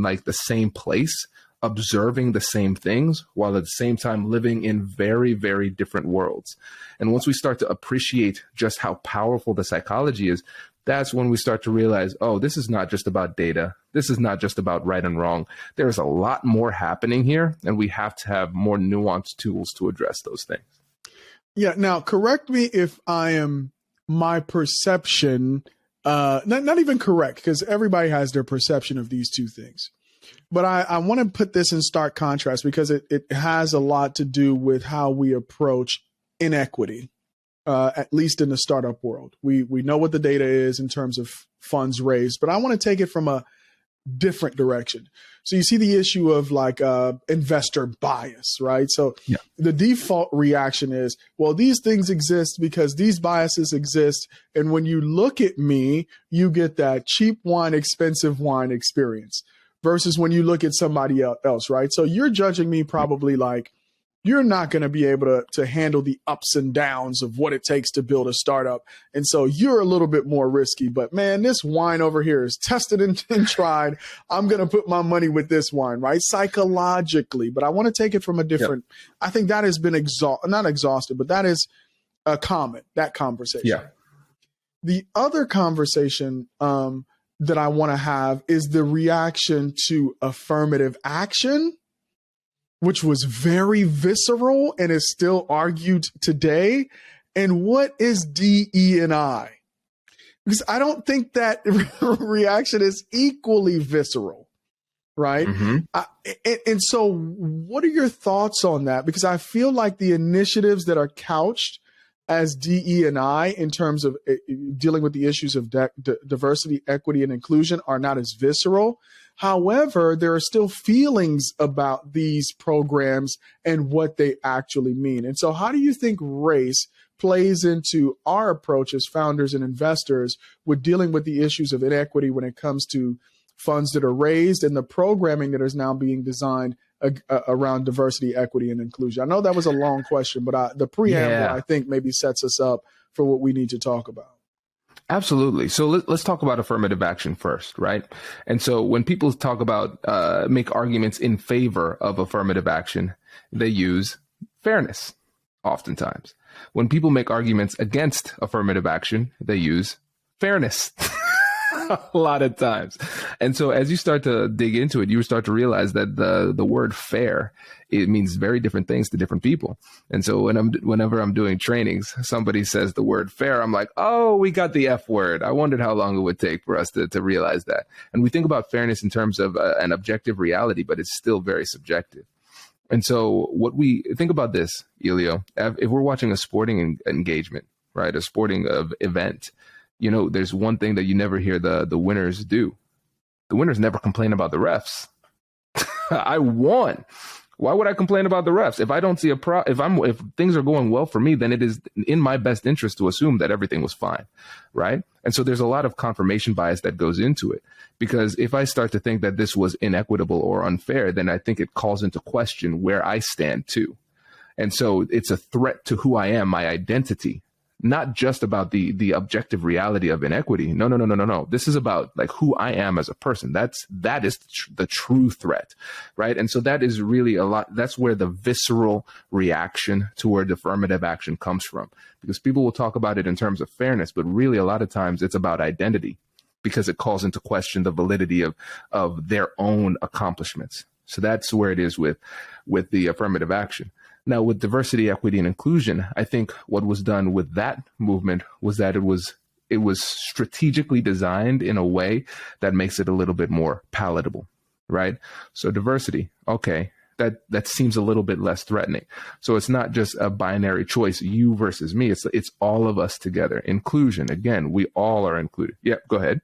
like the same place, observing the same things, while at the same time living in very, very different worlds. And once we start to appreciate just how powerful the psychology is, that's when we start to realize, oh, this is not just about data. This is not just about right and wrong. There's a lot more happening here, and we have to have more nuanced tools to address those things. Yeah. Now, correct me if my perception, not even correct, because everybody has their perception of these two things. But I want to put this in stark contrast because it has a lot to do with how we approach inequity, at least in the startup world. We know what the data is in terms of funds raised, but I want to take it from a different direction. So you see the issue of like investor bias, right? So yeah. The default reaction is, well, these things exist because these biases exist. And when you look at me, you get that cheap wine, expensive wine experience versus when you look at somebody else, right? So you're judging me probably like, you're not going to be able to handle the ups and downs of what it takes to build a startup. And so you're a little bit more risky. But man, this wine over here is tested and tried. I'm going to put my money with this wine, right? Psychologically. But I want to take it from a different, I think that has been not exhausted, but that is a common, that conversation. Yeah. The other conversation that I want to have is the reaction to affirmative action, which was very visceral and is still argued today. And what is DE&I? Because I don't think that reaction is equally visceral, right? Mm-hmm. And so what are your thoughts on that? Because I feel like the initiatives that are couched as DE&I in terms of dealing with the issues of diversity, equity, and inclusion are not as visceral. However, there are still feelings about these programs and what they actually mean. And so how do you think race plays into our approach as founders and investors with dealing with the issues of inequity when it comes to funds that are raised and the programming that is now being designed around diversity, equity, and inclusion? I know that was a long question, but the preamble, I think, maybe sets us up for what we need to talk about. Absolutely. So let's talk about affirmative action first, right? And so when people talk about make arguments in favor of affirmative action, they use fairness oftentimes. When people make arguments against affirmative action, they use fairness a lot of times. And so as you start to dig into it, you start to realize that the word fair, it means very different things to different people. And so whenever I'm doing trainings, somebody says the word fair, I'm like, oh, we got the F word. I wondered how long it would take for us to realize that. And we think about fairness in terms of an objective reality, but it's still very subjective. And so what we think about this, Elio, if we're watching a sporting engagement, right, a sporting event, you know, there's one thing that you never hear the winners do. The winners never complain about the refs. I won. Why would I complain about the refs? If I don't see if things are going well for me, then it is in my best interest to assume that everything was fine, right? And so there's a lot of confirmation bias that goes into it, because if I start to think that this was inequitable or unfair, then I think it calls into question where I stand too. And so it's a threat to who I am, my identity, not just about the objective reality of inequity. No. This is about like who I am as a person. That is the true threat, right? And so that is really a lot. That's where the visceral reaction toward affirmative action comes from, because people will talk about it in terms of fairness, but really a lot of times it's about identity, because it calls into question the validity of their own accomplishments. So that's where it is with the affirmative action. Now, with diversity, equity, and inclusion, I think what was done with that movement was that it was strategically designed in a way that makes it a little bit more palatable, right? So diversity, okay, that seems a little bit less threatening. So it's not just a binary choice, you versus me. It's all of us together. Inclusion, again, we all are included. Yeah, go ahead.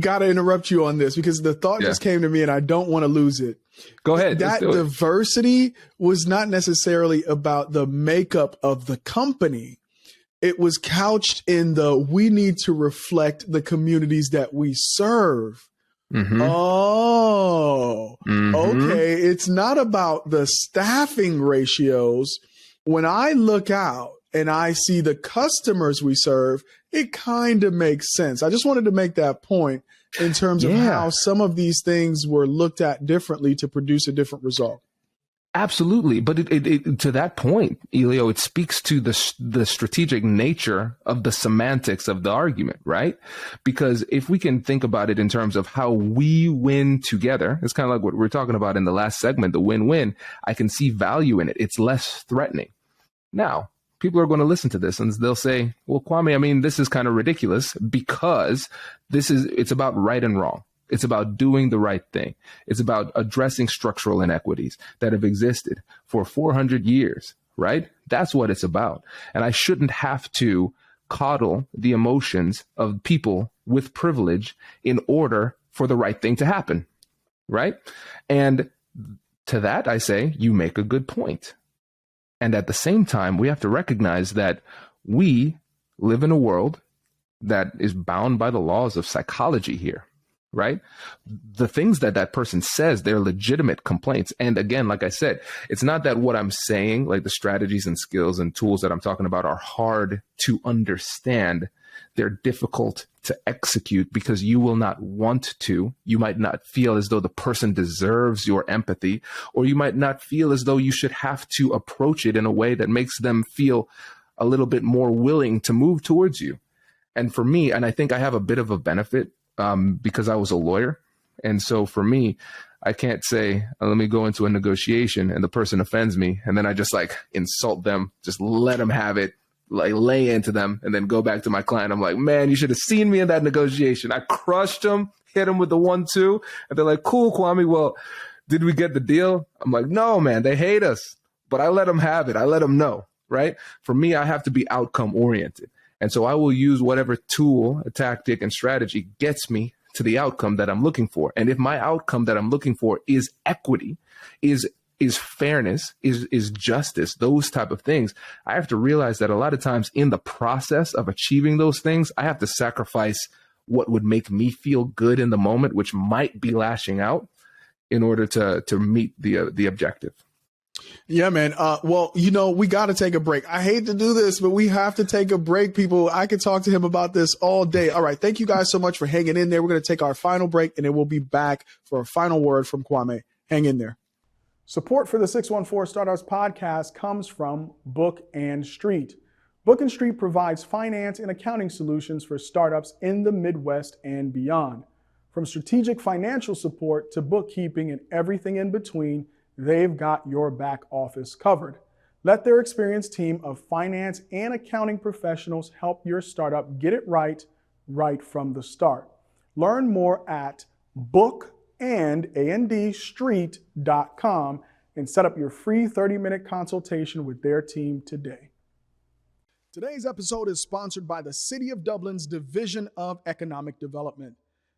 Got to interrupt you on this because the thought just came to me and I don't want to lose it. Go ahead. That diversity was not necessarily about the makeup of the company. It was couched in we need to reflect the communities that we serve. Mm-hmm. Oh, okay. It's not about the staffing ratios. When I look out and I see the customers we serve, it kind of makes sense. I just wanted to make that point in terms of how some of these things were looked at differently to produce a different result. Absolutely. But it to that point, Elio, it speaks to the strategic nature of the semantics of the argument, right? Because if we can think about it in terms of how we win together, it's kind of like what we were talking about in the last segment, the win-win. I can see value in it. It's less threatening. Now, people are going to listen to this and they'll say, well, Kwame, I mean, this is kind of ridiculous because it's about right and wrong. It's about doing the right thing. It's about addressing structural inequities that have existed for 400 years, right? That's what it's about. And I shouldn't have to coddle the emotions of people with privilege in order for the right thing to happen, right? And to that, I say, you make a good point. And at the same time, we have to recognize that we live in a world that is bound by the laws of psychology here, right? The things that person says, they're legitimate complaints. And again, like I said, it's not that what I'm saying, like the strategies and skills and tools that I'm talking about are hard to understand. They're difficult to execute because you will not want to. You might not feel as though the person deserves your empathy, or you might not feel as though you should have to approach it in a way that makes them feel a little bit more willing to move towards you. And for me, and I think I have a bit of a benefit because I was a lawyer. And so for me, I can't say, let me go into a negotiation and the person offends me. And then I just like insult them, just let them have it, like lay into them and then go back to my client. I'm like, man, you should have seen me in that negotiation. I crushed them, hit them with the 1-2. And they're like, cool, Kwame. Well, did we get the deal? I'm like, no, man, they hate us, but I let them have it. I let them know, right? For me, I have to be outcome oriented. And so I will use whatever tool, a tactic, and strategy gets me to the outcome that I'm looking for. And if my outcome that I'm looking for is equity, is fairness, is justice, those type of things, I have to realize that a lot of times in the process of achieving those things, I have to sacrifice what would make me feel good in the moment, which might be lashing out in order to meet the objective. Yeah, man. Well, we got to take a break. I hate to do this, but we have to take a break, people. I could talk to him about this all day. All right. Thank you guys so much for hanging in there. We're going to take our final break and then we'll be back for a final word from Kwame. Hang in there. Support for the 614 Startups podcast comes from Book and Street. Book and Street provides finance and accounting solutions for startups in the Midwest and beyond. From strategic financial support to bookkeeping and everything in between, they've got your back office covered. Let their experienced team of finance and accounting professionals help your startup get it right from the start. Learn more at bookandstreet.com and set up your free 30-minute consultation with their team today. Today's episode is sponsored by the City of Dublin's Division of Economic Development.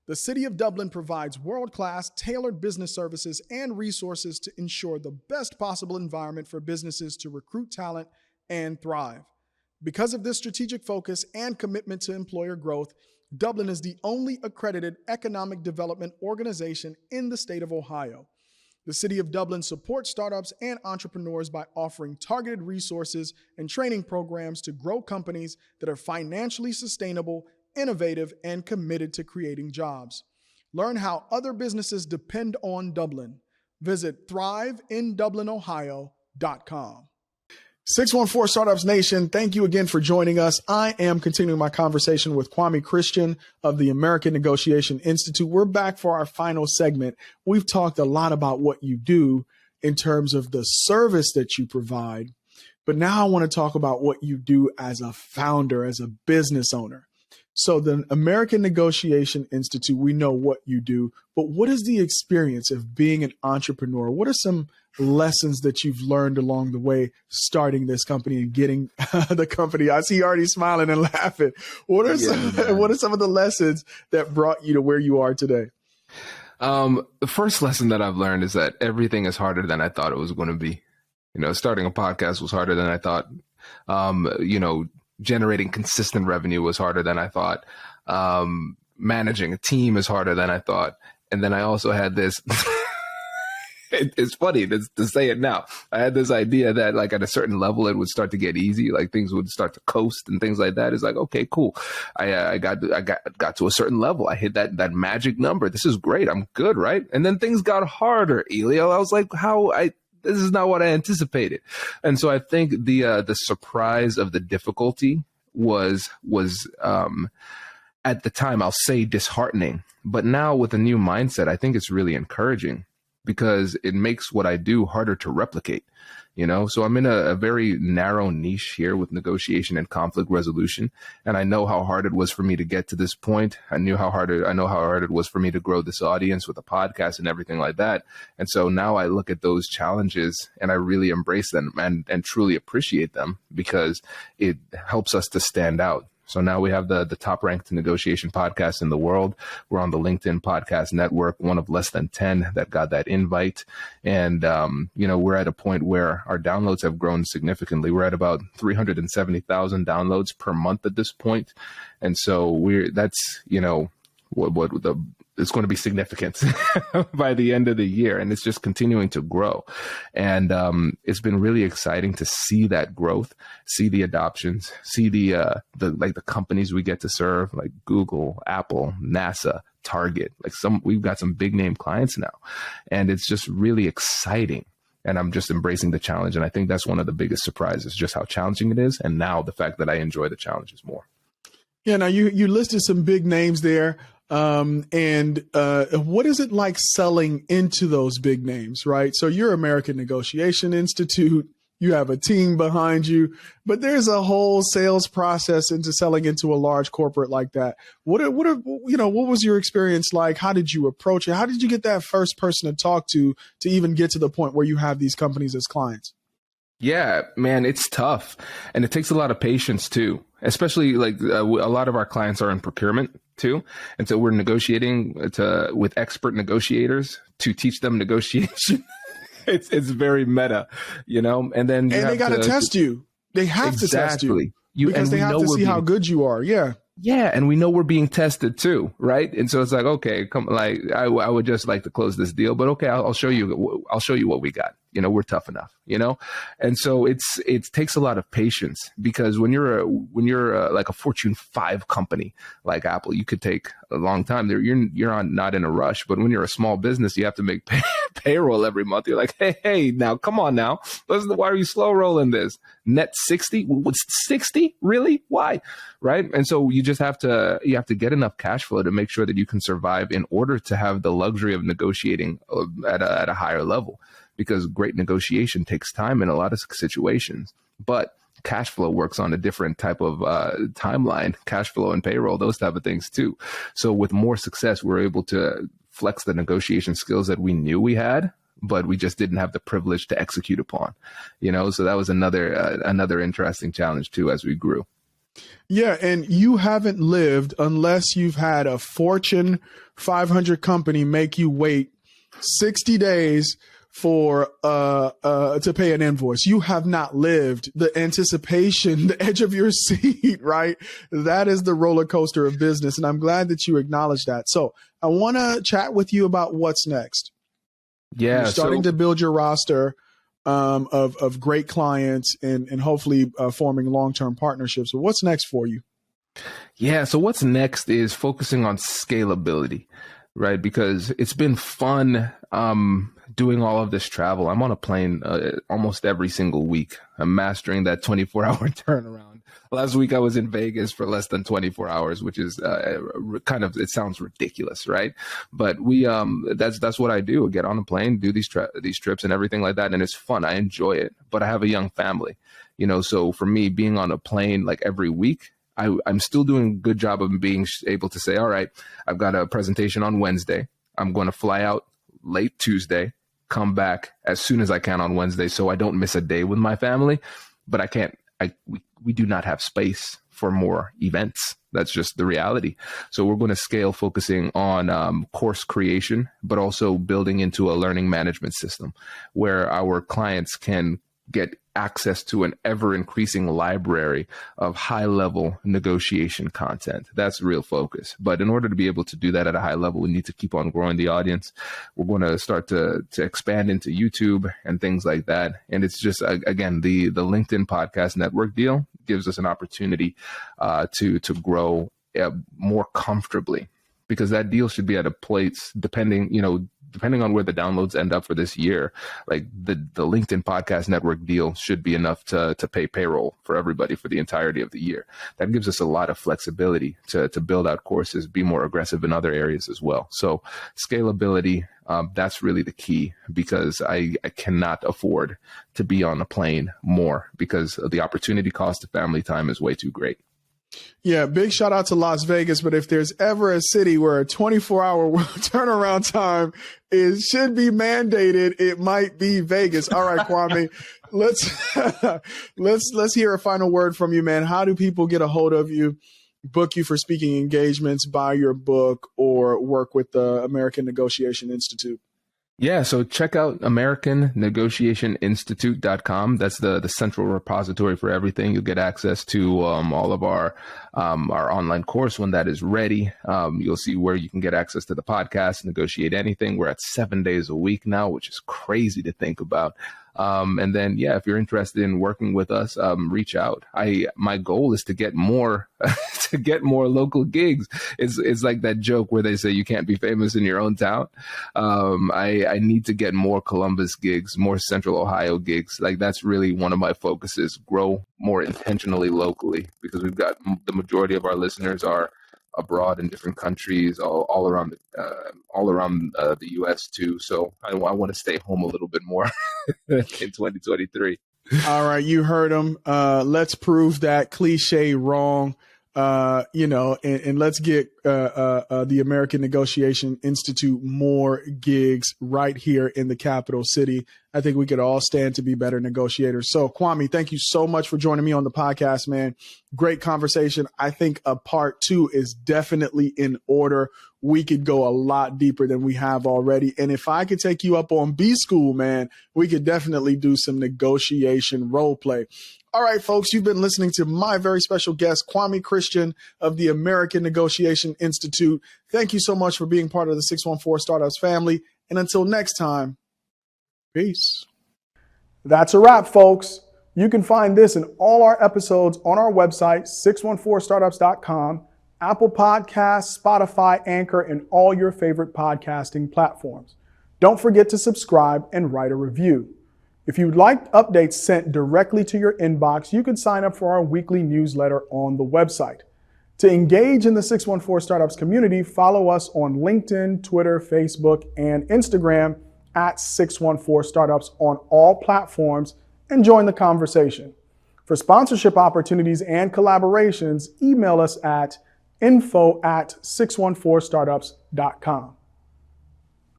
The City of Dublin provides world-class, tailored business services and resources to ensure the best possible environment for businesses to recruit talent and thrive. Because of this strategic focus and commitment to employer growth, Dublin is the only accredited economic development organization in the state of Ohio. The City of Dublin supports startups and entrepreneurs by offering targeted resources and training programs to grow companies that are financially sustainable, innovative, and committed to creating jobs. Learn how other businesses depend on Dublin. Visit thriveindublinohio.com. 614 Startups Nation, thank you again for joining us. I am continuing my conversation with Kwame Christian of the American Negotiation Institute. We're back for our final segment. We've talked a lot about what you do in terms of the service that you provide, but now I want to talk about what you do as a founder, as a business owner. So the American Negotiation Institute, we know what you do, but what is the experience of being an entrepreneur? What are some lessons that you've learned along the way starting this company and getting the company? I see you already smiling and laughing. What are some of the lessons that brought you to where you are today? The first lesson that I've learned is that everything is harder than I thought it was going to be. Starting a podcast was harder than I thought. Generating consistent revenue was harder than I thought. Managing a team is harder than I thought. And then I also had this, it's funny to say it now. I had this idea that like at a certain level, it would start to get easy. Like things would start to coast and things like that. It's like, okay, cool. I got to a certain level. I hit that magic number. This is great. I'm good. Right. And then things got harder, Elio. I was like, this is not what I anticipated. And so I think the surprise of the difficulty was at the time, I'll say disheartening, but now with a new mindset, I think it's really encouraging because it makes what I do harder to replicate. So I'm in a very narrow niche here with negotiation and conflict resolution. And I know how hard it was for me to get to this point. I know how hard it was for me to grow this audience with a podcast and everything like that. And so now I look at those challenges and I really embrace them and truly appreciate them because it helps us to stand out. So now we have the top ranked negotiation podcast in the world. We're on the LinkedIn Podcast Network, one of less than 10 that got that invite. And, we're at a point where our downloads have grown significantly. We're at about 370,000 downloads per month at this point. And so it's going to be significant by the end of the year. And it's just continuing to grow. And it's been really exciting to see that growth, see the adoptions, see the companies we get to serve, like Google, Apple, NASA, Target. We've got some big name clients now. And it's just really exciting. And I'm just embracing the challenge. And I think that's one of the biggest surprises, just how challenging it is. And now the fact that I enjoy the challenges more. Yeah, now you listed some big names there. And what is it like selling into those big names, right? So you're American Negotiation Institute, you have a team behind you, but there's a whole sales process into selling into a large corporate like that. What was your experience like? How did you approach it? How did you get that first person to talk to even get to the point where you have these companies as clients? Yeah, man, it's tough. And it takes a lot of patience too, especially a lot of our clients are in procurement too. And so we're negotiating with expert negotiators to teach them negotiation. It's very meta, and then they got to test you. They have to test you because they have to see how good you are. Yeah. Yeah. And we know we're being tested too. Right. And so it's like, okay, I would just like to close this deal, but okay, I'll show you what we got. We're tough enough, and so it takes a lot of patience because when you're like a Fortune 5 company like Apple, you could take a long time there. You're not in a rush, but when you're a small business, you have to make payroll every month. You're like, hey, now come on now. Why are you slow rolling this? Net 60? What's 60? Really? Why? Right. And so you have to get enough cash flow to make sure that you can survive in order to have the luxury of negotiating at a higher level. Because great negotiation takes time in a lot of situations, but cash flow works on a different type of timeline, cash flow and payroll, those type of things too. So with more success, we're able to flex the negotiation skills that we knew we had, but we just didn't have the privilege to execute upon, so that was another interesting challenge too, as we grew. Yeah. And you haven't lived unless you've had a Fortune 500 company make you wait 60 days for to pay an invoice. You have not lived the anticipation, the edge of your seat, right? That is the roller coaster of business. And I'm glad that you acknowledge that. So I want to chat with you about what's next. Yeah. You're starting to build your roster of great clients and hopefully forming long-term partnerships. So what's next for you? Yeah. So what's next is focusing on scalability, right? Because it's been fun doing all of this travel. I'm on a plane almost every single week. I'm mastering that 24-hour turnaround. Last week I was in Vegas for less than 24 hours, which is kind of, it sounds ridiculous, right? But that's what I do. I get on a plane, do these trips and everything like that. And it's fun. I enjoy it, but I have a young family, so for me, being on a plane like every week, I'm still doing a good job of being able to say, all right, I've got a presentation on Wednesday. I'm going to fly out late Tuesday, come back as soon as I can on Wednesday so I don't miss a day with my family. But we do not have space for more events. That's just the reality. So we're going to scale focusing on course creation, but also building into a learning management system where our clients can get access to an ever increasing library of high level negotiation content. That's the real focus. But in order to be able to do that at a high level, we need to keep on growing the audience. We're going to start to expand into YouTube and things like that. And it's just, again, the LinkedIn Podcast Network deal gives us an opportunity to grow more comfortably, because that deal should be at a place depending on where the downloads end up for this year. Like the LinkedIn Podcast Network deal should be enough to pay payroll for everybody for the entirety of the year. That gives us a lot of flexibility to build out courses, be more aggressive in other areas as well. So scalability, that's really the key, because I cannot afford to be on a plane more, because the opportunity cost of family time is way too great. Yeah, big shout out to Las Vegas. But if there's ever a city where a 24-hour turnaround time should be mandated, it might be Vegas. All right, Kwame, let's hear a final word from you, man. How do people get a hold of you, book you for speaking engagements, buy your book, or work with the American Negotiation Institute? Yeah, so check out AmericanNegotiationInstitute.com. That's the central repository for everything. You'll get access to all of our online course when that is ready. You'll see where you can get access to the podcast, Negotiate Anything. We're at 7 days a week now, which is crazy to think about. And then, yeah, if you're interested in working with us, reach out. My goal is to get more, local gigs. It's like that joke where they say you can't be famous in your own town. I need to get more Columbus gigs, more Central Ohio gigs. Like that's really one of my focuses, grow more intentionally locally, because we've got the majority of our listeners are abroad in different countries, all around the U.S. too. So I want to stay home a little bit more in 2023. All right, you heard him. Let's prove that cliche wrong. And let's get the American Negotiation Institute more gigs right here in the capital city. I think we could all stand to be better negotiators. So, Kwame, thank you so much for joining me on the podcast, man. Great conversation. I think a part 2 is definitely in order. We could go a lot deeper than we have already. And if I could take you up on B School, man, we could definitely do some negotiation role play. All right, folks, you've been listening to my very special guest, Kwame Christian of the American Negotiation Institute. Thank you so much for being part of the 614 Startups family. And until next time, peace. That's a wrap, folks. You can find this and all our episodes on our website, 614startups.com, Apple Podcasts, Spotify, Anchor, and all your favorite podcasting platforms. Don't forget to subscribe and write a review. If you'd like updates sent directly to your inbox, you can sign up for our weekly newsletter on the website. To engage in the 614 Startups community, follow us on LinkedIn, Twitter, Facebook, and Instagram at 614 Startups on all platforms, and join the conversation. For sponsorship opportunities and collaborations, email us at info@614startups.com.